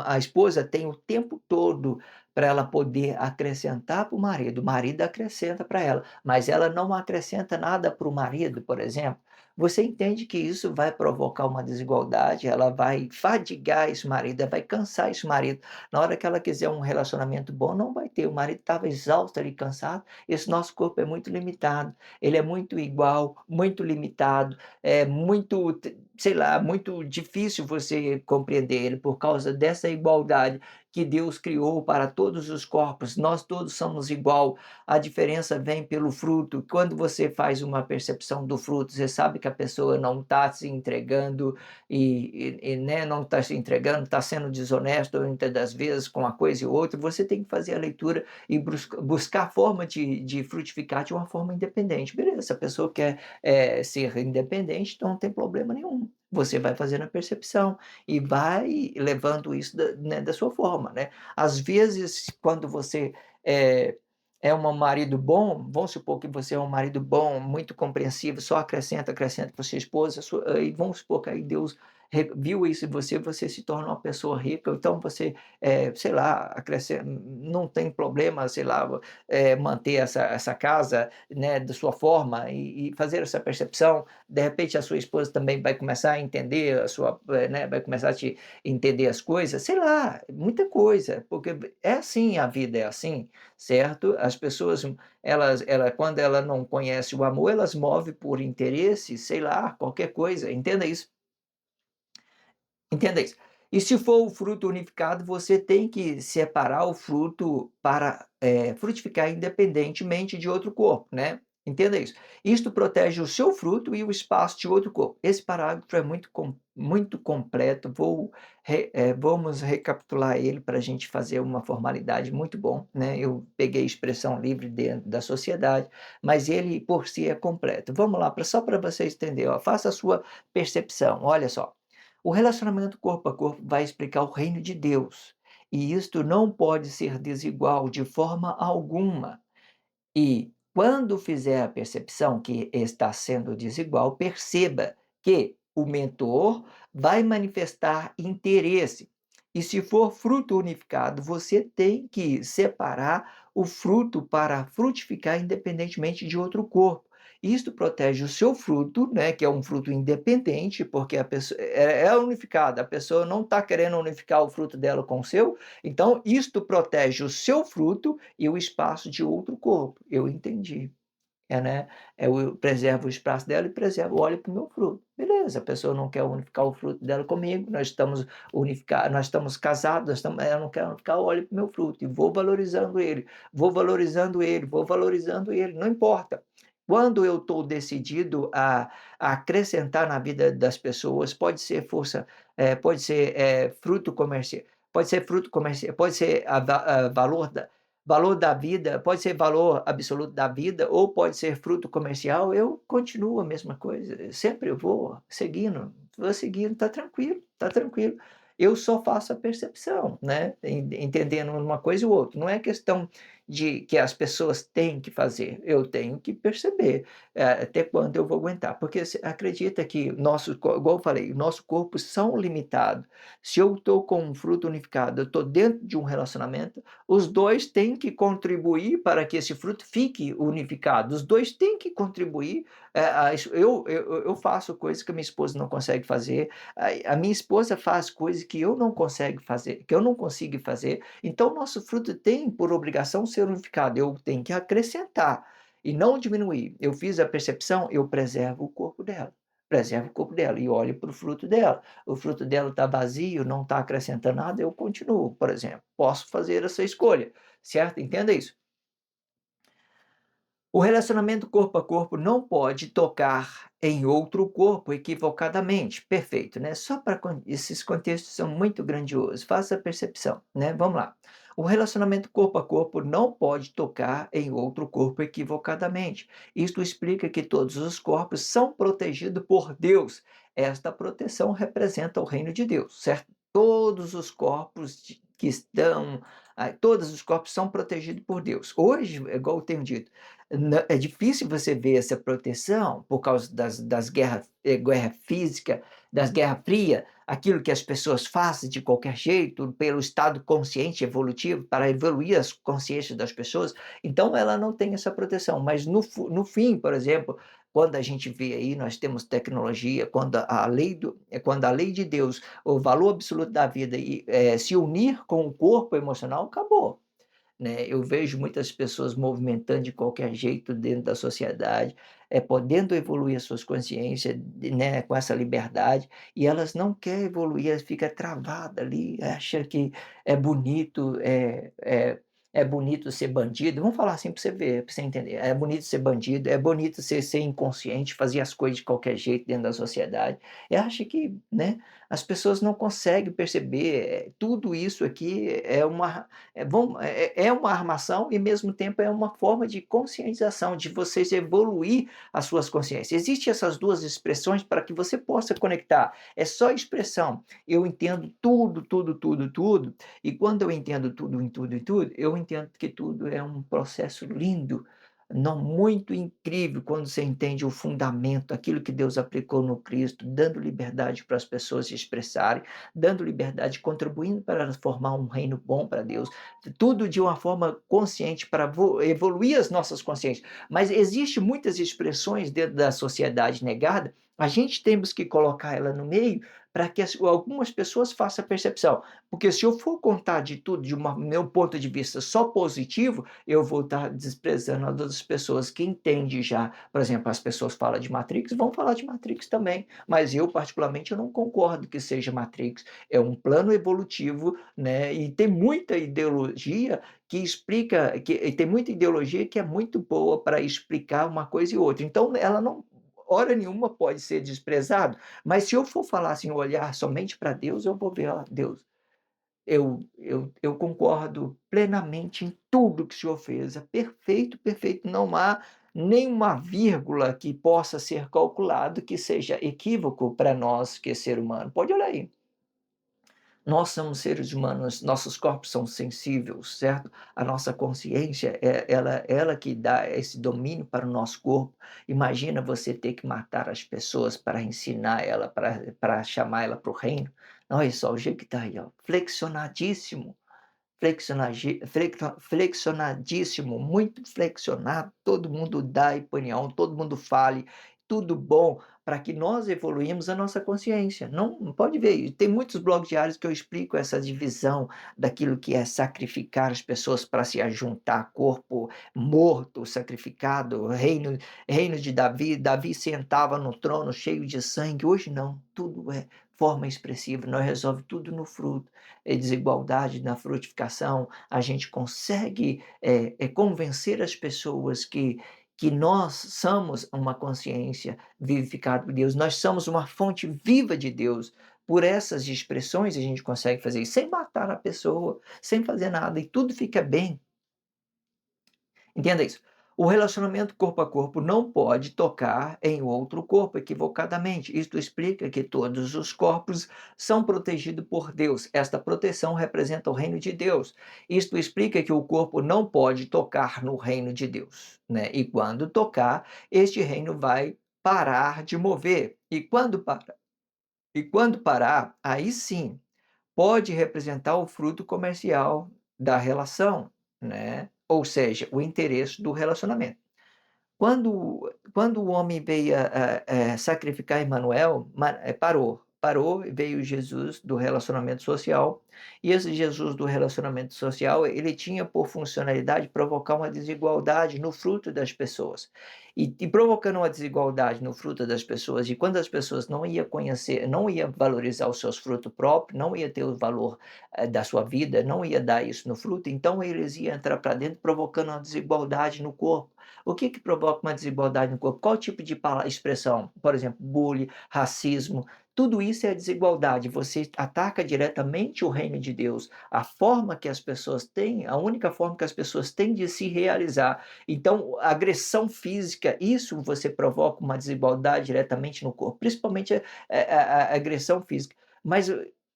[SPEAKER 1] a esposa tem o tempo todo para ela poder acrescentar para o marido acrescenta para ela, mas ela não acrescenta nada para o marido, por exemplo. você entende que isso vai provocar uma desigualdade, ela vai fadigar esse marido, ela vai cansar esse marido. Na hora que ela quiser um relacionamento bom, não vai ter. O marido estava exausto ali, cansado. Esse nosso corpo é muito limitado, ele é muito igual, muito limitado, é muito, sei lá, muito difícil você compreender ele por causa dessa igualdade que Deus criou para todos os corpos. Nós todos somos igual. A diferença vem pelo fruto. Quando você faz uma percepção do fruto, você sabe que a pessoa não está se entregando né, não está se entregando, está sendo desonesto muitas das vezes com uma coisa e outra. Você tem que fazer a leitura e buscar a forma de frutificar de uma forma independente. Beleza, se a pessoa quer ser independente, então não tem problema nenhum. Você vai fazendo a percepção e vai levando isso né, da sua forma, né? Às vezes, quando você é, é um marido bom, vamos supor que você é um marido bom, muito compreensivo, só acrescenta para sua esposa, e vamos supor que aí Deus viu isso em você, você se torna uma pessoa rica, então você, sei lá, acrescenta, não tem problema, sei lá, manter essa casa, né, da sua forma e fazer essa percepção. De repente a sua esposa também vai começar a entender né, vai começar a te entender as coisas, sei lá, muita coisa, porque é assim, a vida é assim, certo? As pessoas, quando ela não conhece o amor, elas movem por interesse, sei lá, qualquer coisa, entenda isso. Entenda isso. E se for o fruto unificado, você tem que separar o fruto para, frutificar independentemente de outro corpo, né. Entenda isso. Isto protege o seu fruto e o espaço de outro corpo. Esse parágrafo é muito completo, vamos recapitular ele para a gente fazer uma formalidade, muito bom, né. Eu peguei expressão livre dentro da sociedade, mas ele por si é completo. Vamos lá, só para vocês entenderem, ó, faça a sua percepção, olha só. O relacionamento corpo a corpo vai explicar o reino de Deus, e isto não pode ser desigual de forma alguma. E quando fizer a percepção que está sendo desigual, perceba que o mentor vai manifestar interesse. E se for fruto unificado, você tem que separar o fruto para frutificar independentemente de outro corpo. Isto protege o seu fruto, né, que é um fruto independente, porque a pessoa é unificada, a pessoa não está querendo unificar o fruto dela com o seu, então isto protege o seu fruto e o espaço de outro corpo. Eu entendi. Né, eu preservo o espaço dela e preservo, olho para o meu fruto. Beleza, a pessoa não quer unificar o fruto dela comigo, nós estamos casados, ela não quer unificar, eu olho para o meu fruto e vou valorizando ele, vou valorizando ele, vou valorizando ele, não importa. Quando eu estou decidido a acrescentar na vida das pessoas, pode ser, fruto comercial, pode ser valor da vida, pode ser valor absoluto da vida ou pode ser fruto comercial, eu continuo a mesma coisa, sempre eu vou seguindo, tá tranquilo, tá tranquilo. Eu só faço a percepção, né, entendendo uma coisa e outra, não é questão de que as pessoas têm que fazer, eu tenho que perceber, até quando eu vou aguentar, porque você acredita que igual eu falei, nosso corpo são limitados, se eu estou com um fruto unificado, eu estou dentro de um relacionamento, os dois têm que contribuir para que esse fruto fique unificado. Os dois têm que contribuir. Eu faço coisas que a minha esposa não consegue fazer. A minha esposa faz coisas que eu não consigo fazer, que eu não consigo fazer. Então, o nosso fruto tem por obrigação ser unificado. Eu tenho que acrescentar e não diminuir. Eu fiz a percepção, eu preservo o corpo dela. Preservo o corpo dela e olho para o fruto dela. O fruto dela está vazio, não está acrescentando nada, eu continuo, por exemplo. Posso fazer essa escolha, certo? Entenda isso. O relacionamento corpo a corpo não pode tocar em outro corpo equivocadamente. Perfeito, né? Só para esses contextos são muito grandiosos. Faça a percepção, né? Vamos lá. O relacionamento corpo a corpo não pode tocar em outro corpo equivocadamente. Isto explica que todos os corpos são protegidos por Deus. Esta proteção representa o reino de Deus, certo? Todos os corpos que estão, todos os corpos são protegidos por Deus. Hoje, igual eu tenho dito, é difícil você ver essa proteção por causa das guerra física, das Guerra Fria, aquilo que as pessoas fazem de qualquer jeito, pelo estado consciente evolutivo, para evoluir as consciências das pessoas, então ela não tem essa proteção. Mas no fim, por exemplo, quando a gente vê aí, nós temos tecnologia, quando a lei de Deus, o valor absoluto da vida, se unir com o corpo emocional, acabou, né? Eu vejo muitas pessoas movimentando de qualquer jeito dentro da sociedade, podendo evoluir as suas consciências, né, com essa liberdade, e elas não querem evoluir, elas ficam travadas ali, acha que é bonito, é bonito ser bandido. Vamos falar assim para você ver, para você entender. É bonito ser bandido, é bonito ser inconsciente, fazer as coisas de qualquer jeito dentro da sociedade. Eu acho que, né, as pessoas não conseguem perceber, tudo isso aqui é uma armação e, ao mesmo tempo, é uma forma de conscientização, de vocês evoluir as suas consciências. Existem essas duas expressões para que você possa conectar. É só expressão. Eu entendo tudo, tudo, tudo, tudo, e quando eu entendo tudo em tudo e tudo, eu entendo que tudo é um processo lindo, não muito incrível, quando você entende o fundamento, aquilo que Deus aplicou no Cristo, dando liberdade para as pessoas se expressarem, dando liberdade, contribuindo para elas formar um reino bom para Deus, tudo de uma forma consciente para evoluir as nossas consciências. Mas existe muitas expressões dentro da sociedade negada, a gente temos que colocar ela no meio para que algumas pessoas façam a percepção. Porque se eu for contar de tudo de meu ponto de vista só positivo, eu vou estar desprezando as outras pessoas que entendem já. Por exemplo, as pessoas falam de Matrix, vão falar de Matrix também, mas eu particularmente eu não concordo que seja Matrix. É um plano evolutivo, né? E tem muita ideologia que explica, tem muita ideologia que é muito boa para explicar uma coisa e outra. Então, ela não, hora nenhuma, pode ser desprezado, mas se eu for falar assim, olhar somente para Deus, eu vou ver, ó, Deus, eu concordo plenamente em tudo que o senhor fez, é perfeito, perfeito, não há nenhuma vírgula que possa ser calculado que seja equívoco para nós, que é ser humano. Pode olhar aí. Nós somos seres humanos, nossos corpos são sensíveis, certo? A nossa consciência, ela que dá esse domínio para o nosso corpo. Imagina você ter que matar as pessoas para ensinar ela, para chamar ela para o reino. Olha só o jeito que está aí, ó, flexionadíssimo, flexionadíssimo, muito flexionado, todo mundo dá opinião, todo mundo fale, tudo bom, para que nós evoluímos a nossa consciência. Não pode ver, tem muitos blogs diários que eu explico essa divisão daquilo que é sacrificar as pessoas para se ajuntar, corpo morto, sacrificado, reino de Davi, Davi sentava no trono cheio de sangue, hoje não, tudo é forma expressiva, nós resolve tudo no fruto, desigualdade na frutificação, a gente consegue convencer as pessoas que nós somos uma consciência vivificada por Deus, nós somos uma fonte viva de Deus. Por essas expressões a gente consegue fazer isso, sem matar a pessoa, sem fazer nada, e tudo fica bem. Entenda isso. O relacionamento corpo a corpo não pode tocar em outro corpo equivocadamente. Isto explica que todos os corpos são protegidos por Deus. Esta proteção representa o reino de Deus. Isto explica que o corpo não pode tocar no reino de Deus, né? E quando tocar, este reino vai parar de mover. E quando parar, aí sim pode representar o fruto comercial da relação, né? Ou seja, o interesse do relacionamento. Quando o homem veio sacrificar Emanuel, parou, e veio Jesus do relacionamento social, e esse Jesus do relacionamento social, ele tinha por funcionalidade provocar uma desigualdade no fruto das pessoas. E provocando uma desigualdade no fruto das pessoas, e quando as pessoas não iam conhecer, não iam valorizar os seus frutos próprios, não ia ter o valor da sua vida, não ia dar isso no fruto, então eles iam entrar para dentro provocando uma desigualdade no corpo. O que provoca uma desigualdade no corpo? Qual tipo de expressão? Por exemplo, bullying, racismo, tudo isso é desigualdade. Você ataca diretamente o reino de Deus, a forma que as pessoas têm, a única forma que as pessoas têm de se realizar. Então, agressão física, isso você provoca uma desigualdade diretamente no corpo, principalmente a agressão física. Mas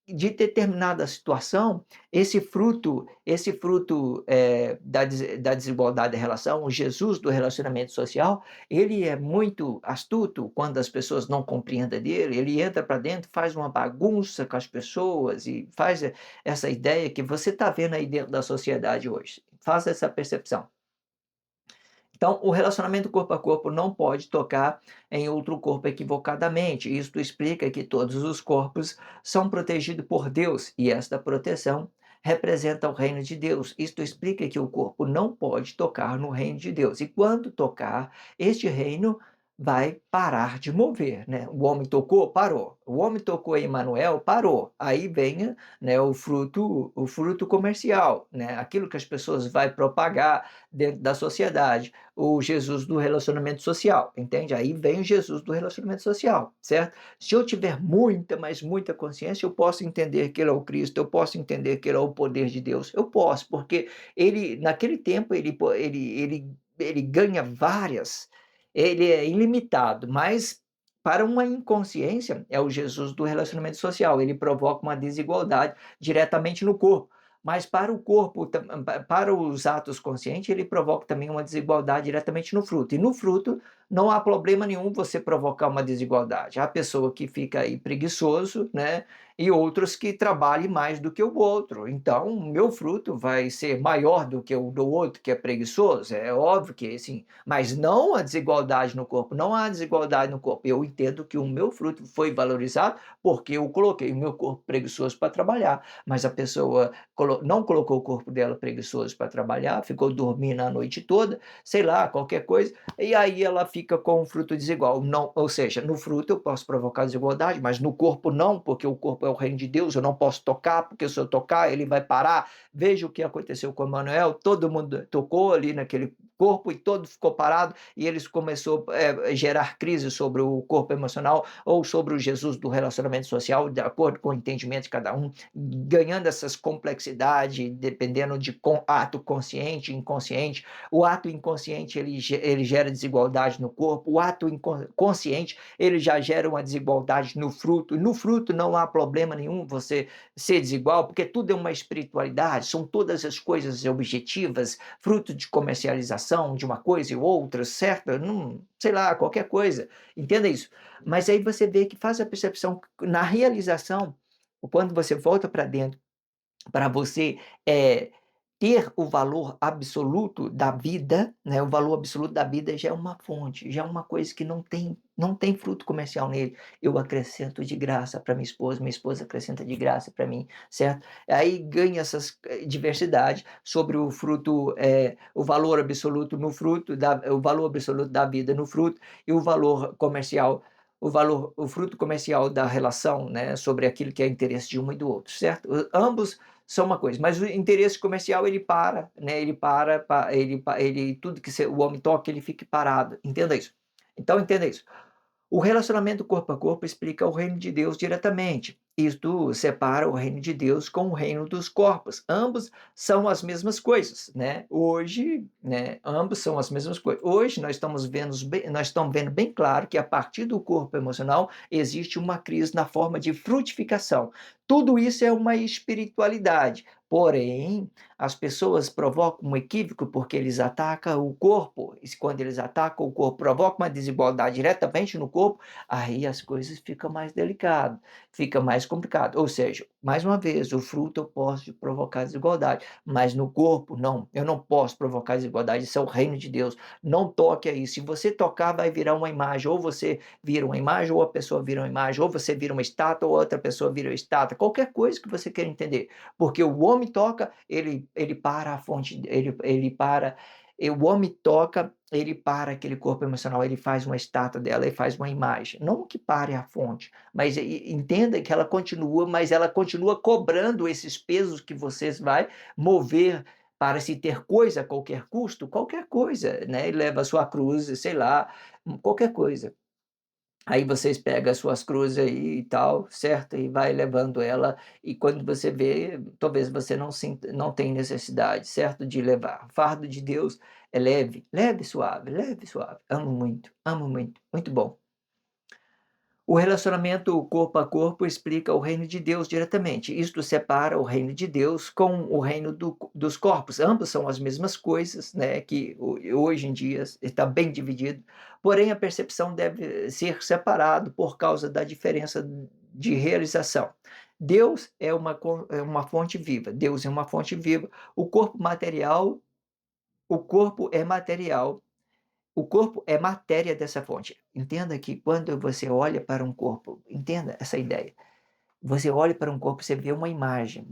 [SPEAKER 1] de determinada situação, esse fruto da desigualdade da relação, o Jesus do relacionamento social, ele é muito astuto quando as pessoas não compreendem dele, ele entra para dentro, faz uma bagunça com as pessoas e faz essa ideia que você está vendo aí dentro da sociedade hoje. Faça essa percepção. Então, o relacionamento corpo a corpo não pode tocar em outro corpo equivocadamente. Isto explica que todos os corpos são protegidos por Deus e esta proteção representa o reino de Deus. Isto explica que o corpo não pode tocar no reino de Deus. E quando tocar, este reino vai parar de mover, né? O homem tocou, parou. O homem tocou em Emanuel, parou. Aí vem, né, o fruto comercial, né? Aquilo que as pessoas vai propagar dentro da sociedade, o Jesus do relacionamento social, entende? Aí vem o Jesus do relacionamento social, certo? Se eu tiver muita, mas muita consciência, eu posso entender que ele é o Cristo, eu posso entender que ele é o poder de Deus, eu posso, porque ele, naquele tempo, ele ganha várias, ele é ilimitado, mas para uma inconsciência, é o Jesus do relacionamento social, ele provoca uma desigualdade diretamente no corpo. Mas para o corpo, para os atos conscientes, ele provoca também uma desigualdade diretamente no fruto. E no fruto, não há problema nenhum você provocar uma desigualdade. Há pessoa que fica aí preguiçoso, né? E outros que trabalhem mais do que o outro. Então, o meu fruto vai ser maior do que o do outro que é preguiçoso. É óbvio que assim, mas não a desigualdade no corpo, não há desigualdade no corpo. Eu entendo que o meu fruto foi valorizado porque eu coloquei o meu corpo preguiçoso para trabalhar, mas a pessoa não colocou o corpo dela preguiçoso para trabalhar, ficou dormindo a noite toda, sei lá, qualquer coisa, e aí ela fica com um fruto desigual. Não, ou seja, no fruto eu posso provocar desigualdade, mas no corpo não, porque o corpo é o reino de Deus, eu não posso tocar, porque se eu tocar ele vai parar. Veja o que aconteceu com Emanuel, todo mundo tocou ali naquele corpo e todo ficou parado e eles começou a gerar crise sobre o corpo emocional ou sobre o Jesus do relacionamento social, de acordo com o entendimento de cada um, ganhando essas complexidades, dependendo de ato consciente e inconsciente. O ato inconsciente ele gera desigualdade no corpo, o ato consciente ele já gera uma desigualdade no fruto, e no fruto não há problema nenhum você ser desigual, porque tudo é uma espiritualidade, são todas as coisas objetivas, fruto de comercialização de uma coisa e outra, certo? Não, sei lá, qualquer coisa, entenda isso. Mas aí você vê que faz a percepção na realização, quando você volta para dentro, para você ter o valor absoluto da vida, né? O valor absoluto da vida já é uma fonte, já é uma coisa que não tem fruto comercial nele. Eu acrescento de graça para minha esposa acrescenta de graça para mim, certo? Aí ganha essas diversidade sobre o fruto, o valor absoluto no fruto, o valor absoluto da vida no fruto e o valor comercial, o fruto comercial da relação, né, sobre aquilo que é interesse de um e do outro, certo? Ambos são uma coisa, mas o interesse comercial ele para, né? Ele tudo que o homem toca ele fica parado. Entenda isso. Então entenda isso. O relacionamento corpo a corpo explica o reino de Deus diretamente. Isto separa o reino de Deus com o reino dos corpos. Ambos são as mesmas coisas, né? Hoje, né, ambos são as mesmas coisas. Hoje nós estamos vendo bem claro que a partir do corpo emocional existe uma crise na forma de frutificação. Tudo isso é uma espiritualidade. Porém, as pessoas provocam um equívoco porque eles atacam o corpo. E quando eles atacam o corpo, provocam uma desigualdade diretamente no corpo, aí as coisas ficam mais delicadas, fica mais complicado. Ou seja, mais uma vez, o fruto eu posso provocar desigualdade, mas no corpo, não. Eu não posso provocar desigualdade, isso é o reino de Deus. Não toque aí. Se você tocar, vai virar uma imagem. Ou você vira uma imagem, ou a pessoa vira uma imagem, ou você vira uma estátua, ou outra pessoa vira uma estátua. Qualquer coisa que você queira entender. Porque o homem toca, ele para a fonte, ele para, e o homem toca, ele para aquele corpo emocional, ele faz uma estátua dela, ele faz uma imagem. Não que pare a fonte, mas entenda que ela continua, mas ela continua cobrando esses pesos que vocês vai mover para se ter coisa a qualquer coisa, né? Ele leva a sua cruz, sei lá, qualquer coisa. Aí vocês pegam as suas cruzes aí e tal, certo? E vai levando ela, e quando você vê, talvez você não tem necessidade, certo? De levar. O fardo de Deus é leve, leve e suave, leve e suave. Amo muito, muito bom. O relacionamento corpo a corpo explica o reino de Deus diretamente. Isto separa o reino de Deus com o reino dos corpos. Ambos são as mesmas coisas, né, que hoje em dia está bem dividido. Porém, a percepção deve ser separado por causa da diferença de realização. Deus é uma fonte viva. Deus é uma fonte viva. O corpo é material, o corpo é matéria dessa fonte. Entenda que quando você olha para um corpo, entenda essa ideia. Você olha para um corpo, você vê uma imagem,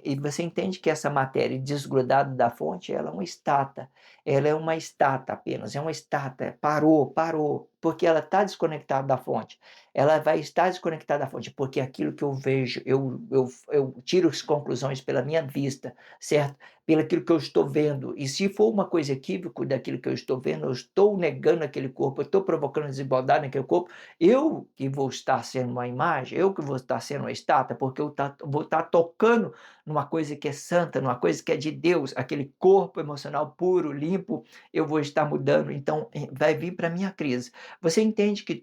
[SPEAKER 1] e você entende que essa matéria desgrudada da fonte, ela é uma estátua apenas, é uma estátua, parou, porque ela está desconectada da fonte. Ela vai estar desconectada da fonte, porque aquilo que eu vejo, eu tiro as conclusões pela minha vista, certo? Pelo aquilo que eu estou vendo, e se for uma coisa equívoca daquilo que eu estou vendo, eu estou negando aquele corpo, eu estou provocando desigualdade naquele corpo, eu que vou estar sendo uma imagem, eu que vou estar sendo uma estátua, porque vou estar tocando numa coisa que é santa, numa coisa que é de Deus, aquele corpo emocional puro, limpo, eu vou estar mudando. Então, vai vir para a minha crise. Você entende que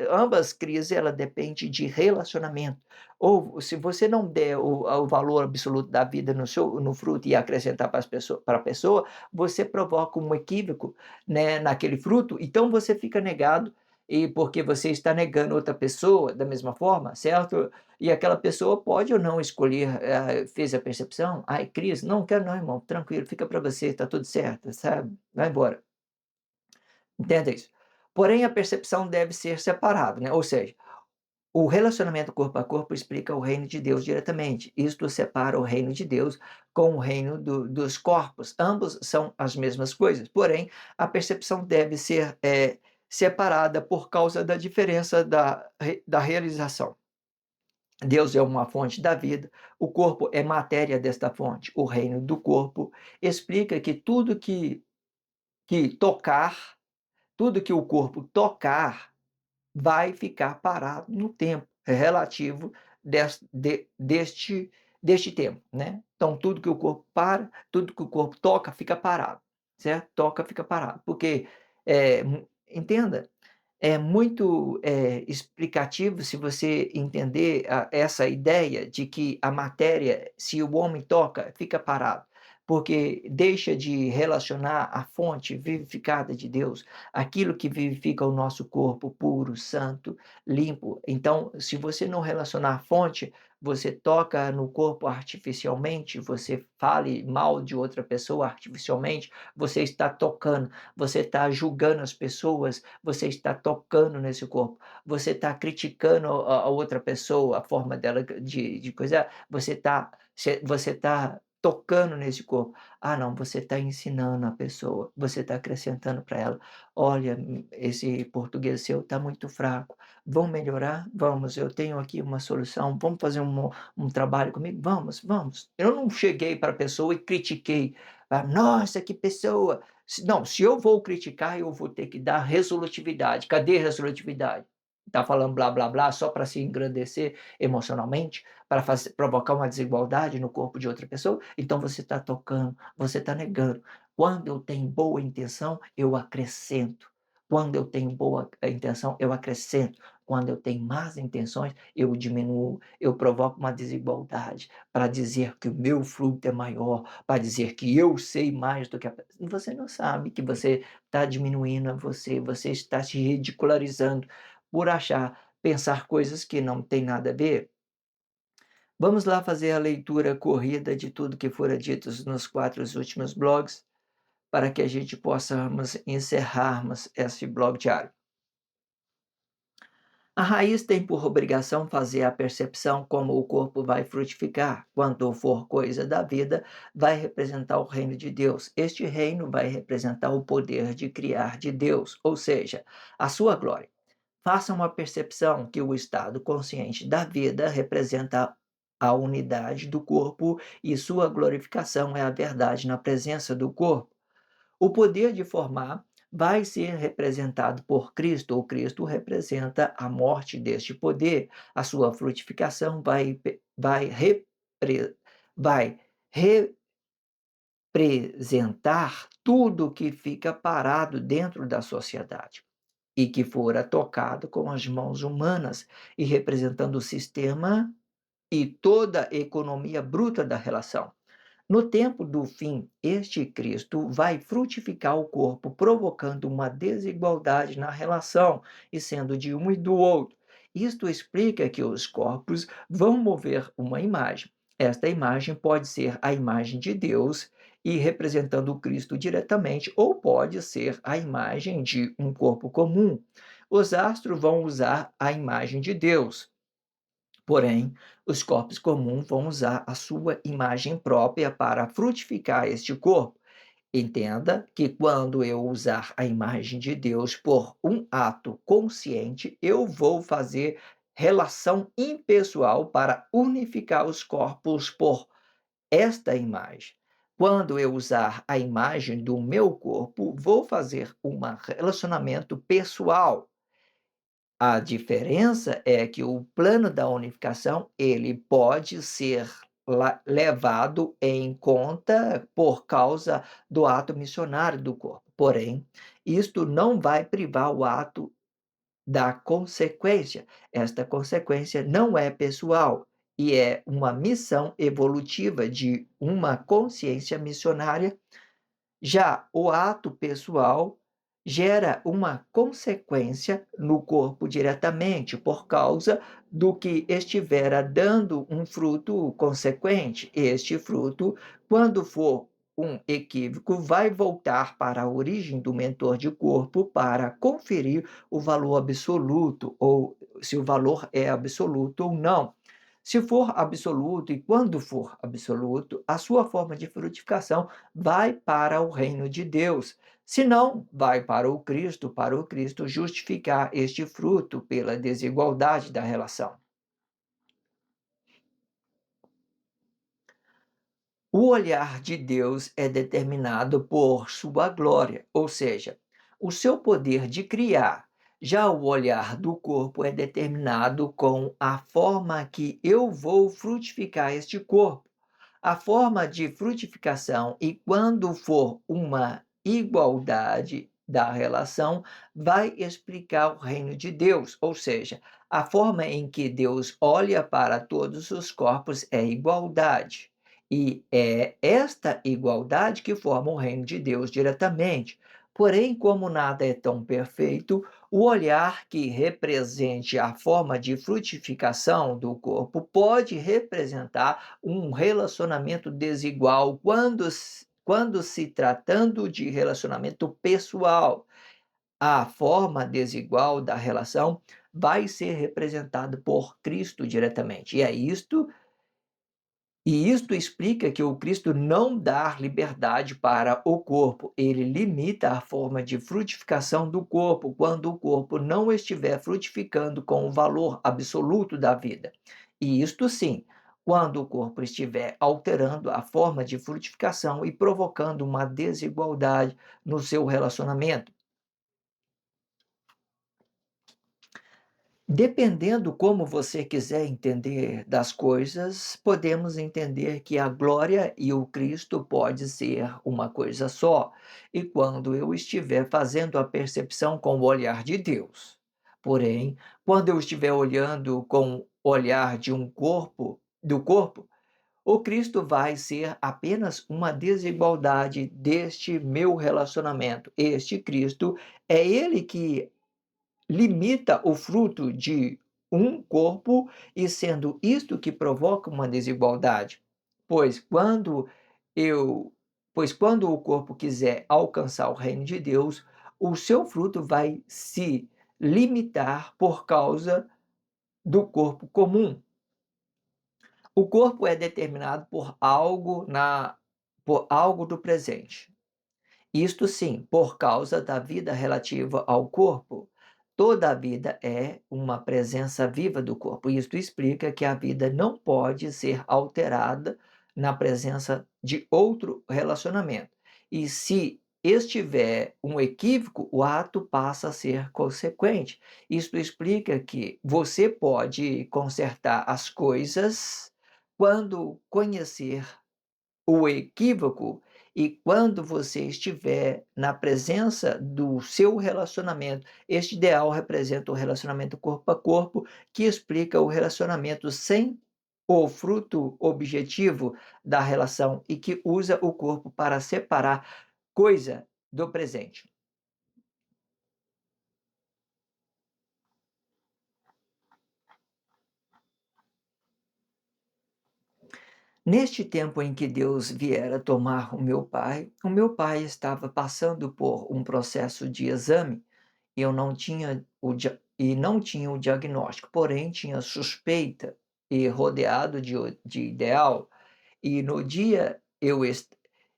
[SPEAKER 1] ambas crises, ela depende de relacionamento. Ou se você não der o valor absoluto da vida no fruto e acrescentar para a pessoa, você provoca um equívoco, né, naquele fruto, então você fica negado e porque você está negando outra pessoa da mesma forma, certo? E aquela pessoa pode ou não escolher, fez a percepção, ai, Cris, não quero não, irmão, tranquilo, fica para você, está tudo certo, sabe? Vai embora. Entenda isso. Porém, a percepção deve ser separada, né? Ou seja, o relacionamento corpo a corpo explica o reino de Deus diretamente. Isto separa o reino de Deus com o reino dos corpos. Ambos são as mesmas coisas. Porém, a percepção deve ser separada por causa da diferença da realização. Deus é uma fonte da vida, o corpo é matéria desta fonte. O reino do corpo explica que que tocar, tudo que o corpo tocar, vai ficar parado no tempo relativo deste tempo, né? Então, tudo que o corpo para, tudo que o corpo toca, fica parado, certo? Toca, fica parado. Porque, entenda, é muito explicativo se você entender essa ideia de que a matéria, se o homem toca, fica parado, porque deixa de relacionar a fonte vivificada de Deus, aquilo que vivifica o nosso corpo puro, santo, limpo. Então, se você não relacionar a fonte, você toca no corpo artificialmente, você fale mal de outra pessoa artificialmente, você está tocando, você está julgando as pessoas, você está tocando nesse corpo, você está criticando a outra pessoa, a forma dela de coisa, você está tocando nesse corpo. Ah, não, você está ensinando a pessoa, você está acrescentando para ela. Olha, esse português seu está muito fraco. Vamos melhorar? Vamos, eu tenho aqui uma solução. Vamos fazer um trabalho comigo? Vamos, vamos. Eu não cheguei para a pessoa e critiquei. Ah, nossa, que pessoa! Não, se eu vou criticar, eu vou ter que dar resolutividade. Cadê a resolutividade? Está falando blá blá blá só para se engrandecer emocionalmente, para provocar uma desigualdade no corpo de outra pessoa? Então você está tocando, você está negando. Quando eu tenho boa intenção, eu acrescento. Quando eu tenho boa intenção, eu acrescento. Quando eu tenho más intenções, eu diminuo, eu provoco uma desigualdade para dizer que o meu fruto é maior, para dizer que eu sei mais do que a pessoa. Você não sabe que você está diminuindo a você, você está se ridicularizando por pensar coisas que não têm nada a ver. Vamos lá fazer a leitura corrida de tudo que fora dito nos 4 últimos blogs, para que a gente possamos encerrarmos esse blog diário. A raiz tem por obrigação fazer a percepção como o corpo vai frutificar. Quando for coisa da vida, vai representar o reino de Deus. Este reino vai representar o poder de criar de Deus, ou seja, a sua glória. Faça uma percepção que o estado consciente da vida representa a unidade do corpo e sua glorificação é a verdade na presença do corpo. O poder de formar vai ser representado por Cristo, ou Cristo representa a morte deste poder. A sua frutificação vai representar tudo que fica parado dentro da sociedade. e que fora tocado com as mãos humanas e representando o sistema e toda a economia bruta da relação. No tempo do fim, este Cristo vai frutificar o corpo, provocando uma desigualdade na relação e sendo de um e do outro. Isto explica que os corpos vão mover uma imagem. Esta imagem pode ser a imagem de Deus e representando o Cristo diretamente, ou pode ser a imagem de um corpo comum. Os astros vão usar a imagem de Deus. Porém, os corpos comuns vão usar a sua imagem própria para frutificar este corpo. Entenda que quando eu usar a imagem de Deus por um ato consciente, eu vou fazer relação impessoal para unificar os corpos por esta imagem. Quando eu usar a imagem do meu corpo, vou fazer um relacionamento pessoal. A diferença é que o plano da unificação, ele pode ser levado em conta por causa do ato missionário do corpo. Porém, isto não vai privar o ato da consequência. Esta consequência não é pessoal e é uma missão evolutiva de uma consciência missionária. Já o ato pessoal gera uma consequência no corpo diretamente, por causa do que estivera dando um fruto consequente. Este fruto, quando for um equívoco, vai voltar para a origem do mentor de corpo para conferir o valor absoluto, ou se o valor é absoluto ou não. Se for absoluto e quando for absoluto, a sua forma de frutificação vai para o reino de Deus. Se não, vai para o Cristo justificar este fruto pela desigualdade da relação. O olhar de Deus é determinado por sua glória, ou seja, o seu poder de criar. Já o olhar do corpo é determinado com a forma que eu vou frutificar este corpo. A forma de frutificação, e quando for uma igualdade da relação, vai explicar o reino de Deus, ou seja, a forma em que Deus olha para todos os corpos é igualdade. E é esta igualdade que forma o reino de Deus diretamente. Porém, como nada é tão perfeito, o olhar que represente a forma de frutificação do corpo pode representar um relacionamento desigual quando se tratando de relacionamento pessoal. A forma desigual da relação vai ser representada por Cristo diretamente. E isto explica que o Cristo não dá liberdade para o corpo, ele limita a forma de frutificação do corpo quando o corpo não estiver frutificando com o valor absoluto da vida. E isto sim, quando o corpo estiver alterando a forma de frutificação e provocando uma desigualdade no seu relacionamento. Dependendo como você quiser entender das coisas, podemos entender que a glória e o Cristo pode ser uma coisa só, e quando eu estiver fazendo a percepção com o olhar de Deus. Porém, quando eu estiver olhando com o olhar de um corpo, do corpo, o Cristo vai ser apenas uma desigualdade deste meu relacionamento. Este Cristo é ele que limita o fruto de um corpo e sendo isto que provoca uma desigualdade. Pois quando eu, pois quando o corpo quiser alcançar o reino de Deus, o seu fruto vai se limitar por causa do corpo comum. O corpo é determinado por algo do presente. Isto sim, por causa da vida relativa ao corpo. Toda a vida é uma presença viva do corpo. Isto explica que a vida não pode ser alterada na presença de outro relacionamento. E se estiver um equívoco, o ato passa a ser consequente. Isto explica que você pode consertar as coisas quando conhecer o equívoco E quando você estiver na presença do seu relacionamento, este ideal representa o relacionamento corpo a corpo, que explica o relacionamento sem o fruto objetivo da relação e que usa o corpo para separar coisa do presente. Neste tempo em que Deus viera tomar o meu pai estava passando por um processo de exame. Eu não tinha não tinha o diagnóstico, porém tinha suspeita e rodeado de ideal, e no dia eu est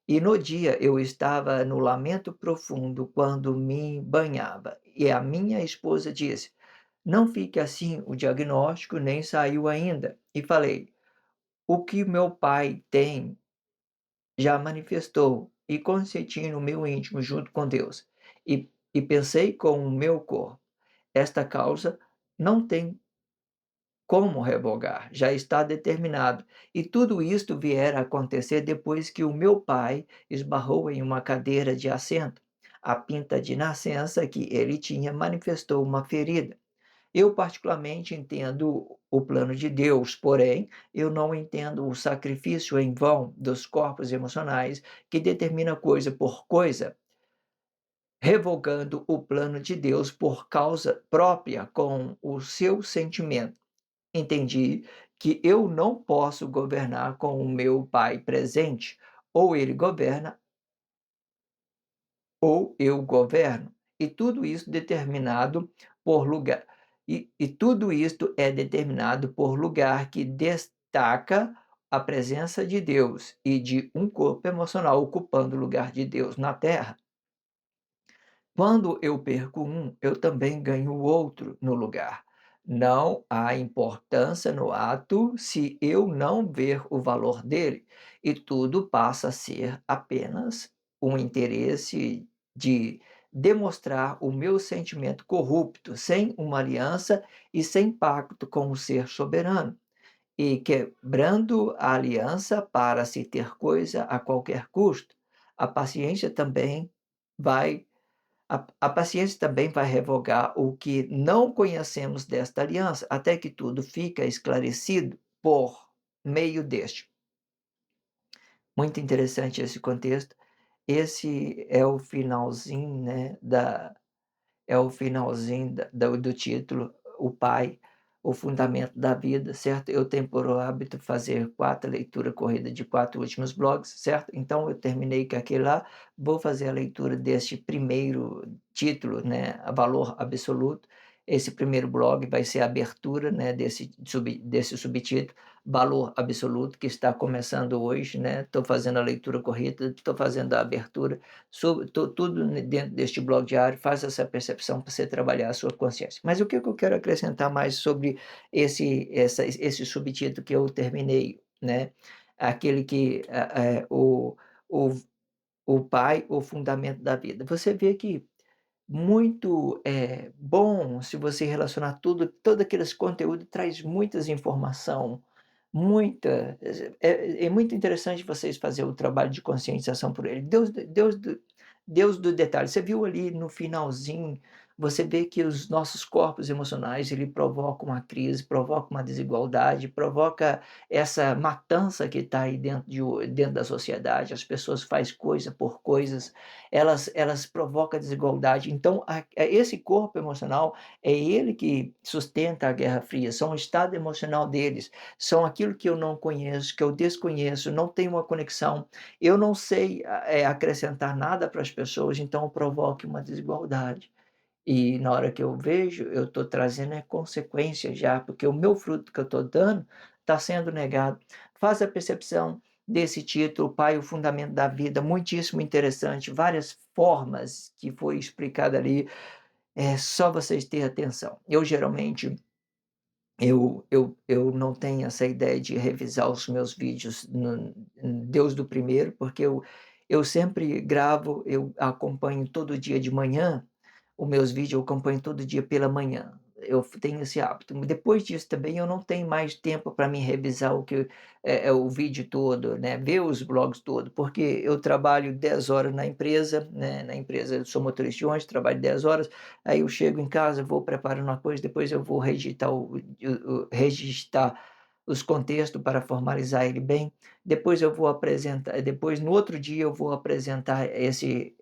[SPEAKER 1] e no dia eu estava no lamento profundo quando me banhava, e a minha esposa disse: "Não fique assim, o diagnóstico nem saiu ainda". E falei: "O que meu pai tem já manifestou e consenti no meu íntimo junto com Deus, e pensei com o meu corpo. Esta causa não tem como revogar, já está determinado. E tudo isto vier a acontecer depois que o meu pai esbarrou em uma cadeira de assento. A pinta de nascença que ele tinha manifestou uma ferida. Eu particularmente entendo o plano de Deus, porém, eu não entendo o sacrifício em vão dos corpos emocionais que determina coisa por coisa, revogando o plano de Deus por causa própria com o seu sentimento. Entendi que eu não posso governar com o meu pai presente, ou ele governa ou eu governo, e tudo isso determinado por lugar. E tudo isto é determinado por lugar que destaca a presença de Deus e de um corpo emocional ocupando o lugar de Deus na terra. Quando eu perco um, eu também ganho o outro no lugar. Não há importância no ato se eu não ver o valor dele, e tudo passa a ser apenas um interesse de demonstrar o meu sentimento corrupto, sem uma aliança e sem pacto com o ser soberano, e quebrando a aliança para se ter coisa a qualquer custo. A paciência também vai a paciência também vai revogar o que não conhecemos desta aliança, até que tudo fica esclarecido por meio deste. Muito interessante esse contexto. Esse é o finalzinho, né, é o finalzinho do título, o Pai, o fundamento da vida, certo? Eu tenho por hábito fazer 4 leitura corrida de 4 últimos blogs, certo? Então eu terminei com aquele lá, vou fazer a leitura deste primeiro título, né, a valor absoluto. Esse primeiro blog vai ser a abertura, né, desse subtítulo, valor absoluto, que está começando hoje, né? Estou fazendo a leitura corrida, estou fazendo a abertura, tudo dentro deste blog diário, faz essa percepção para você trabalhar a sua consciência. Mas o que eu quero acrescentar mais sobre esse subtítulo que eu terminei, né? Aquele que o, o pai, o fundamento da vida. Você vê que muito bom se você relacionar todo aqueles conteúdo traz muitas informação, é muito interessante vocês fazer o trabalho de conscientização por ele. Deus do detalhe. Você viu ali no finalzinho, você vê que os nossos corpos emocionais, ele provoca uma crise, provoca uma desigualdade, provoca essa matança que está aí dentro da sociedade. As pessoas faz coisa por coisas, elas provocam desigualdade. Então esse corpo emocional, é ele que sustenta a Guerra Fria, são o estado emocional deles, são aquilo que eu não conheço, que eu desconheço, não tenho uma conexão, eu não sei acrescentar nada para as pessoas, então provoque uma desigualdade. E na hora que eu vejo, eu estou trazendo consequência já, porque o meu fruto que eu estou dando está sendo negado. Faz a percepção desse título, Pai, o Fundamento da Vida, muitíssimo interessante, várias formas que foi explicado ali, é só vocês terem atenção. Eu geralmente eu não tenho essa ideia de revisar os meus vídeos no Deus do primeiro, porque eu sempre gravo, eu acompanho todo dia de manhã, os meus vídeos eu acompanho todo dia pela manhã. eu tenho esse hábito. Depois disso também eu não tenho mais tempo para me revisar o vídeo todo, né, ver os blogs todo, porque eu trabalho 10 horas na empresa, né, na empresa eu sou motorista de ônibus, trabalho 10 horas, aí eu chego em casa, vou preparando uma coisa, depois eu vou registrar os contextos para formalizar ele bem, depois eu vou apresentar, depois no outro dia eu vou apresentar esse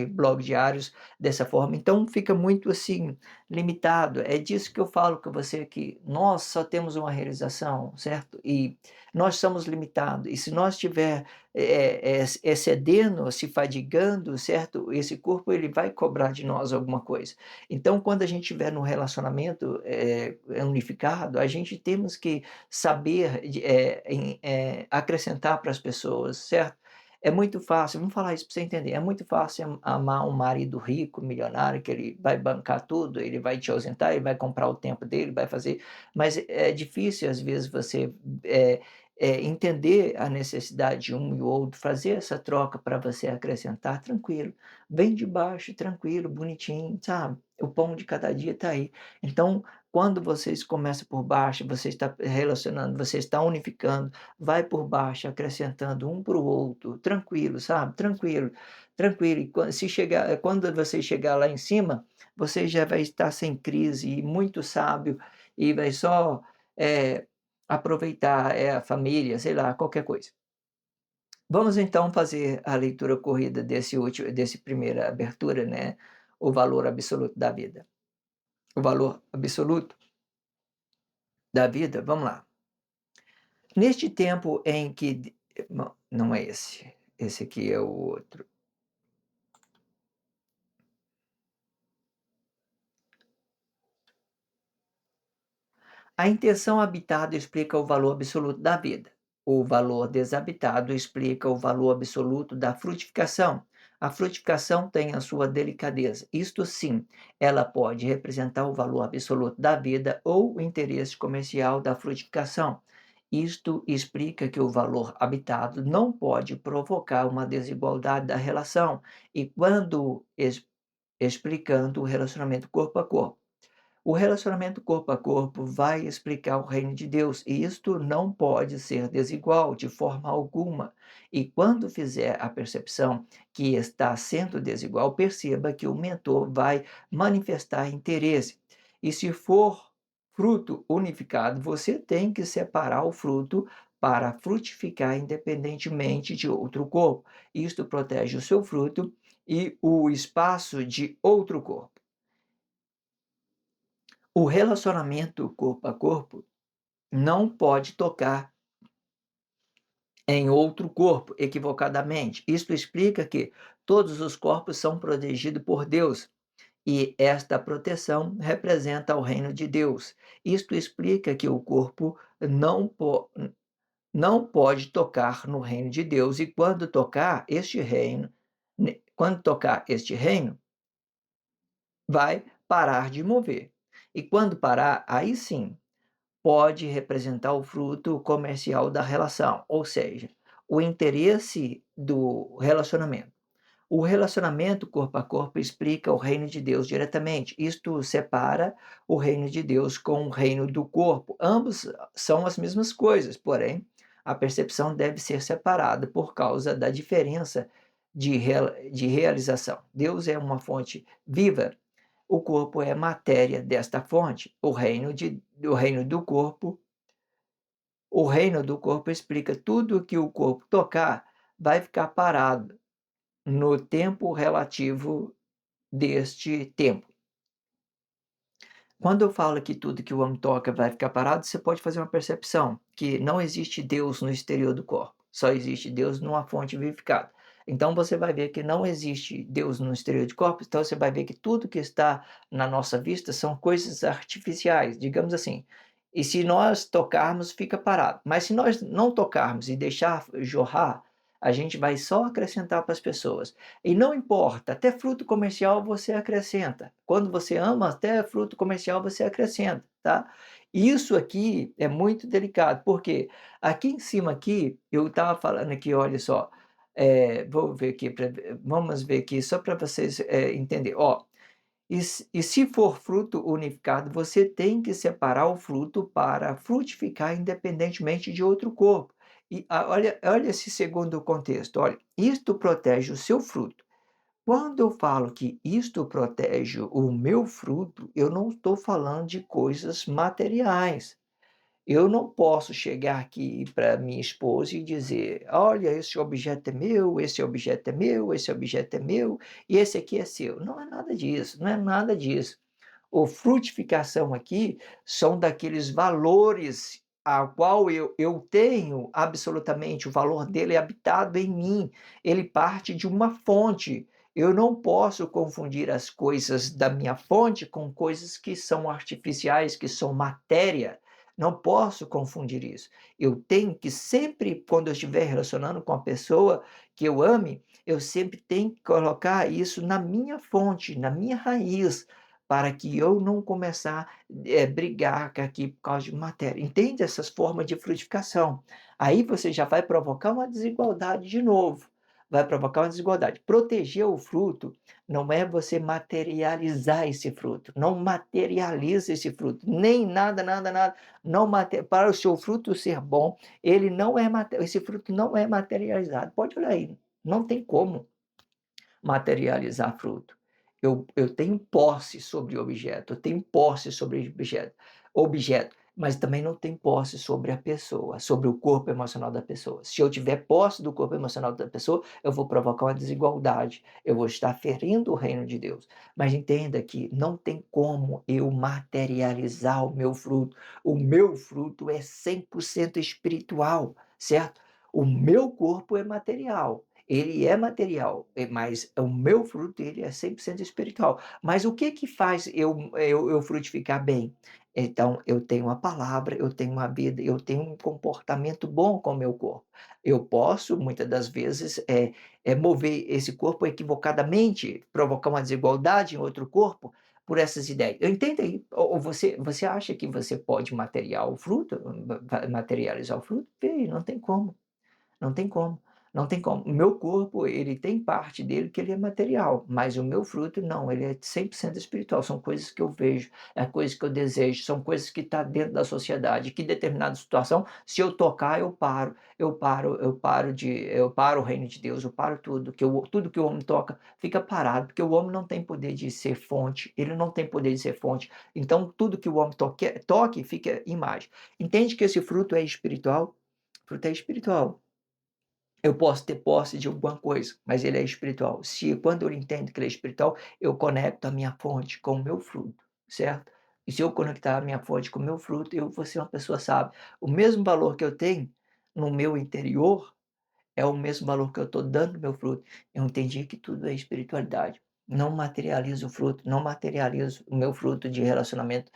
[SPEAKER 1] blog diários dessa forma, então fica muito assim limitado. É disso que eu falo com você, que nós só temos uma realização, certo? E nós somos limitados. E se nós estiver excedendo, se fadigando, certo? Esse corpo ele vai cobrar de nós alguma coisa. Então, quando a gente estiver no relacionamento unificado, a gente temos que saber acrescentar para as pessoas, certo? É muito fácil, vamos falar isso para você entender, é muito fácil amar um marido rico, milionário, que ele vai bancar tudo, ele vai te ausentar, ele vai comprar o tempo dele, vai fazer, mas é difícil às vezes você entender a necessidade de um e o outro, fazer essa troca para você acrescentar, tranquilo, vem de baixo, tranquilo, bonitinho, sabe? O pão de cada dia está aí. Então, quando vocês começam por baixo, você está relacionando, você está unificando, vai por baixo, acrescentando um para o outro, tranquilo, sabe? Tranquilo, tranquilo. E quando você chegar lá em cima, você já vai estar sem crise e muito sábio e vai só aproveitar a família, sei lá, qualquer coisa. Vamos então fazer a leitura corrida desse primeira abertura, né? O valor absoluto da vida. O valor absoluto da vida, vamos lá. Neste tempo em que não é esse aqui é o outro. A intenção habitada explica o valor absoluto da vida. O valor desabitado explica o valor absoluto da frutificação. A frutificação tem a sua delicadeza. Isto sim, ela pode representar o valor absoluto da vida ou o interesse comercial da frutificação. Isto explica que o valor habitado não pode provocar uma desigualdade da relação, e quando explicando o relacionamento corpo a corpo. O relacionamento corpo a corpo vai explicar o reino de Deus, e isto não pode ser desigual de forma alguma. E quando fizer a percepção que está sendo desigual, perceba que o mentor vai manifestar interesse. E se for fruto unificado, você tem que separar o fruto para frutificar independentemente de outro corpo. Isto protege o seu fruto e o espaço de outro corpo. O relacionamento corpo a corpo não pode tocar em outro corpo equivocadamente. Isto explica que todos os corpos são protegidos por Deus e esta proteção representa o reino de Deus. Isto explica que o corpo não pode tocar no reino de Deus, e quando tocar este reino, vai parar de mover. E quando parar, aí sim pode representar o fruto comercial da relação, ou seja, o interesse do relacionamento. O relacionamento corpo a corpo explica o reino de Deus diretamente. Isto separa o reino de Deus com o reino do corpo. Ambos são as mesmas coisas, porém, a percepção deve ser separada por causa da diferença de realização. Deus é uma fonte viva, o corpo é matéria desta fonte. O reino do corpo explica tudo que o corpo tocar vai ficar parado no tempo relativo deste tempo. Quando eu falo que tudo que o homem toca vai ficar parado, você pode fazer uma percepção que não existe Deus no exterior do corpo, só existe Deus numa fonte vivificada. Então você vai ver que não existe Deus no exterior de corpo, então você vai ver que tudo que está na nossa vista são coisas artificiais, digamos assim. E se nós tocarmos, fica parado. Mas se nós não tocarmos e deixar jorrar, a gente vai só acrescentar para as pessoas. E não importa, até fruto comercial você acrescenta. Quando você ama, até fruto comercial você acrescenta, tá? Isso aqui é muito delicado, porque aqui em cima aqui, eu estava falando aqui, olha só, vamos ver aqui só para vocês entenderem. Ó, E se for fruto unificado, você tem que separar o fruto para frutificar independentemente de outro corpo. E olha esse segundo contexto, olha, isto protege o seu fruto. Quando eu falo que isto protege o meu fruto, eu não estou falando de coisas materiais. Eu não posso chegar aqui para minha esposa e dizer: "Olha, esse objeto é meu, esse objeto é meu, esse objeto é meu e esse aqui é seu". Não é nada disso, não é nada disso. O frutificação aqui são daqueles valores a qual eu tenho absolutamente, o valor dele é habitado em mim, ele parte de uma fonte. Eu não posso confundir as coisas da minha fonte com coisas que são artificiais, que são matéria. Não posso confundir isso. Eu tenho que sempre, quando eu estiver relacionando com a pessoa que eu ame, eu sempre tenho que colocar isso na minha fonte, na minha raiz, para que eu não começar, brigar aqui por causa de matéria. Entende essas formas de frutificação? Aí você já vai provocar uma desigualdade de novo, vai provocar uma desigualdade. Proteger o fruto não é você materializar esse fruto, não materializa esse fruto, nem nada, nada, nada, não mate para o seu fruto ser bom, ele não é mate esse fruto não é materializado. Pode olhar aí, não tem como materializar fruto. Eu tenho posse sobre o objeto, eu tenho posse sobre o objeto, mas também não tenho posse sobre a pessoa, sobre o corpo emocional da pessoa. Se eu tiver posse do corpo emocional da pessoa, eu vou provocar uma desigualdade, eu vou estar ferindo o reino de Deus. Mas entenda que não tem como eu materializar o meu fruto. O meu fruto é 100% espiritual, certo? O meu corpo é material, ele é material, mas o meu fruto ele é 100% espiritual. Mas o que que faz eu frutificar bem? Então, eu tenho a palavra, eu tenho uma vida, eu tenho um comportamento bom com o meu corpo. Eu posso, muitas das vezes, mover esse corpo equivocadamente, provocar uma desigualdade em outro corpo por essas ideias. Eu entendo aí, ou você acha que você pode material o fruto, materializar o fruto? Vê, não tem como. Não tem como, não tem como. O meu corpo, ele tem parte dele que ele é material, mas o meu fruto não, ele é 100% espiritual. São coisas que eu vejo, é coisas que eu desejo, são coisas que estão dentro da sociedade, que em determinada situação, se eu tocar, eu paro o reino de Deus, eu paro tudo, tudo que o homem toca fica parado, porque o homem não tem poder de ser fonte, ele não tem poder de ser fonte. Então, tudo que o homem toque fica imagem. Entende que esse fruto é espiritual? Fruto é espiritual. Eu posso ter posse de alguma coisa, mas ele é espiritual. Se quando eu entendo que ele é espiritual, eu conecto a minha fonte com o meu fruto, certo? E se eu conectar a minha fonte com o meu fruto, eu vou ser uma pessoa sábia. O mesmo valor que eu tenho no meu interior é o mesmo valor que eu estou dando no meu fruto. Eu entendi que tudo é espiritualidade. Não materializo o fruto, não materializo o meu fruto de relacionamento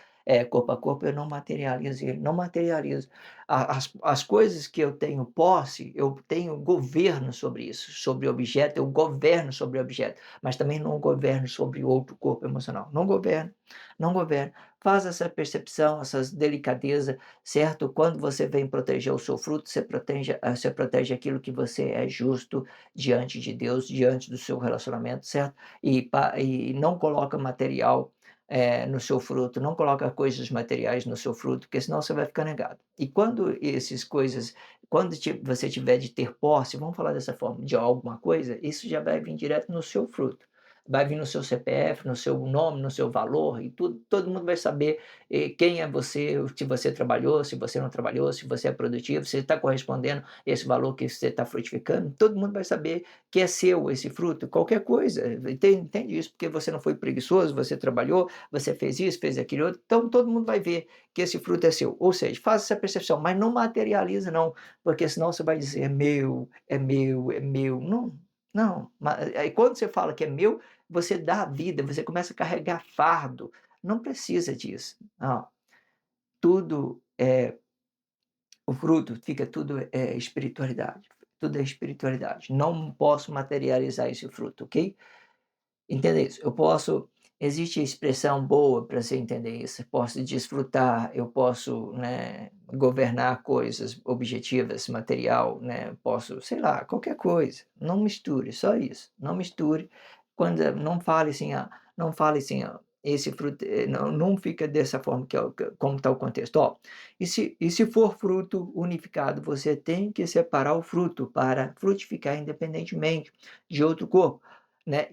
[SPEAKER 1] corpo a corpo, eu não materializo ele, não materializo. As coisas que eu tenho posse, eu tenho governo sobre isso, sobre o objeto, eu governo sobre o objeto, mas também não governo sobre outro corpo emocional. Não governo, não governo. Faz essa percepção, essas delicadeza, certo? Quando você vem proteger o seu fruto, você protege aquilo que você é justo diante de Deus, diante do seu relacionamento, certo? E não coloca material, no seu fruto, não coloca coisas materiais no seu fruto, porque senão você vai ficar negado. E quando você tiver de ter posse, vamos falar dessa forma, de alguma coisa, isso já vai vir direto no seu fruto. Vai vir no seu CPF, no seu nome, no seu valor e tudo, todo mundo vai saber quem é você, se você trabalhou, se você não trabalhou, se você é produtivo, se está correspondendo esse valor que você está frutificando, todo mundo vai saber que é seu esse fruto, qualquer coisa, entende isso, porque você não foi preguiçoso, você trabalhou, você fez isso, fez aquilo outro, então todo mundo vai ver que esse fruto é seu, ou seja, faça essa percepção, mas não materializa não, porque senão você vai dizer, é meu, é meu, é meu, não, não, aí quando você fala que é meu, você dá a vida, você começa a carregar fardo, não precisa disso. Não. Tudo é o fruto, fica tudo é espiritualidade. Tudo é espiritualidade. Não posso materializar esse fruto, ok? Entenda isso. Eu posso. Existe expressão boa para você entender isso. Eu posso desfrutar, eu posso, né, governar coisas objetivas, material, né? Posso, sei lá, qualquer coisa. Não misture, só isso. Não misture. Quando não fale assim, Não fale assim: "Ó, esse fruto", não fica dessa forma que é o que como está o contexto. Ó, e se for fruto unificado, você tem que separar o fruto para frutificar independentemente de outro corpo, né.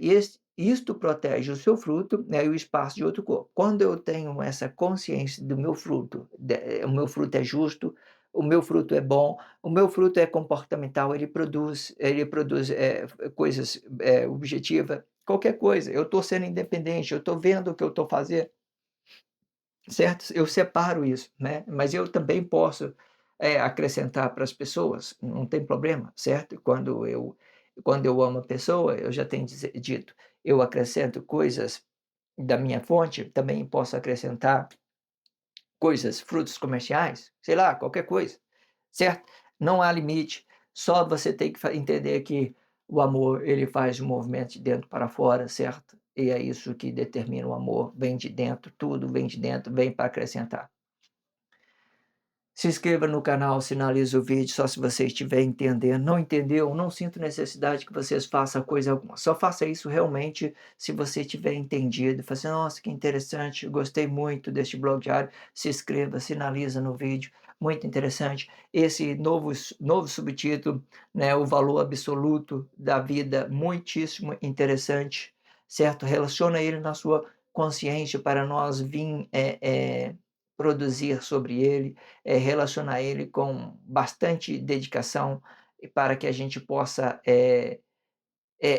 [SPEAKER 1] Isto protege o seu fruto, né, e o espaço de outro corpo. Quando eu tenho essa consciência do meu fruto, o meu fruto é justo, o meu fruto é bom, o meu fruto é comportamental, ele produz, coisas, objetiva, qualquer coisa, eu estou sendo independente, eu estou vendo o que eu estou fazendo, certo? Eu separo isso, né, mas eu também posso, acrescentar para as pessoas, não tem problema, certo? Quando eu amo a pessoa, eu já tenho dito, eu acrescento coisas da minha fonte, também posso acrescentar coisas, frutos comerciais, sei lá, qualquer coisa, certo? Não há limite, só você tem que entender que o amor, ele faz um movimento de dentro para fora, certo? E é isso que determina o amor, vem de dentro, tudo vem de dentro, vem para acrescentar. Se inscreva no canal, sinalize o vídeo só se você estiver entendendo. Não entendeu? Não sinto necessidade que vocês façam coisa alguma. Só faça isso realmente se você tiver entendido. Fala assim: nossa, que interessante, gostei muito deste blog diário. Se inscreva, sinaliza no vídeo. Muito interessante. Esse novo subtítulo, né, o valor absoluto da vida, muitíssimo interessante, certo? Relaciona ele na sua consciência para nós vir produzir sobre ele, relacionar ele com bastante dedicação e para que a gente possa,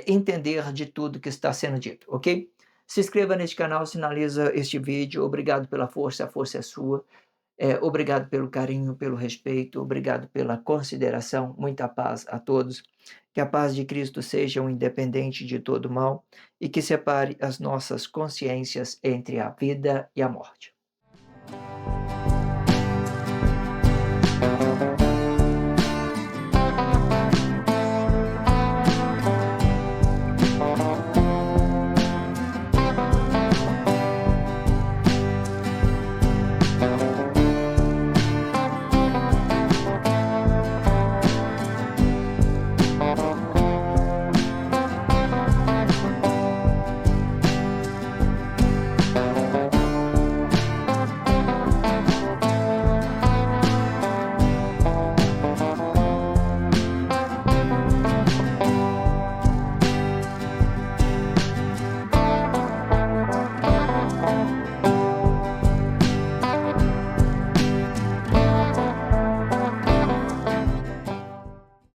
[SPEAKER 1] entender de tudo que está sendo dito, ok? Se inscreva neste canal, sinaliza este vídeo. Obrigado pela força, a força é sua. Obrigado pelo carinho, pelo respeito, obrigado pela consideração. Muita paz a todos. Que a paz de Cristo seja um independente de todo mal e que separe as nossas consciências entre a vida e a morte.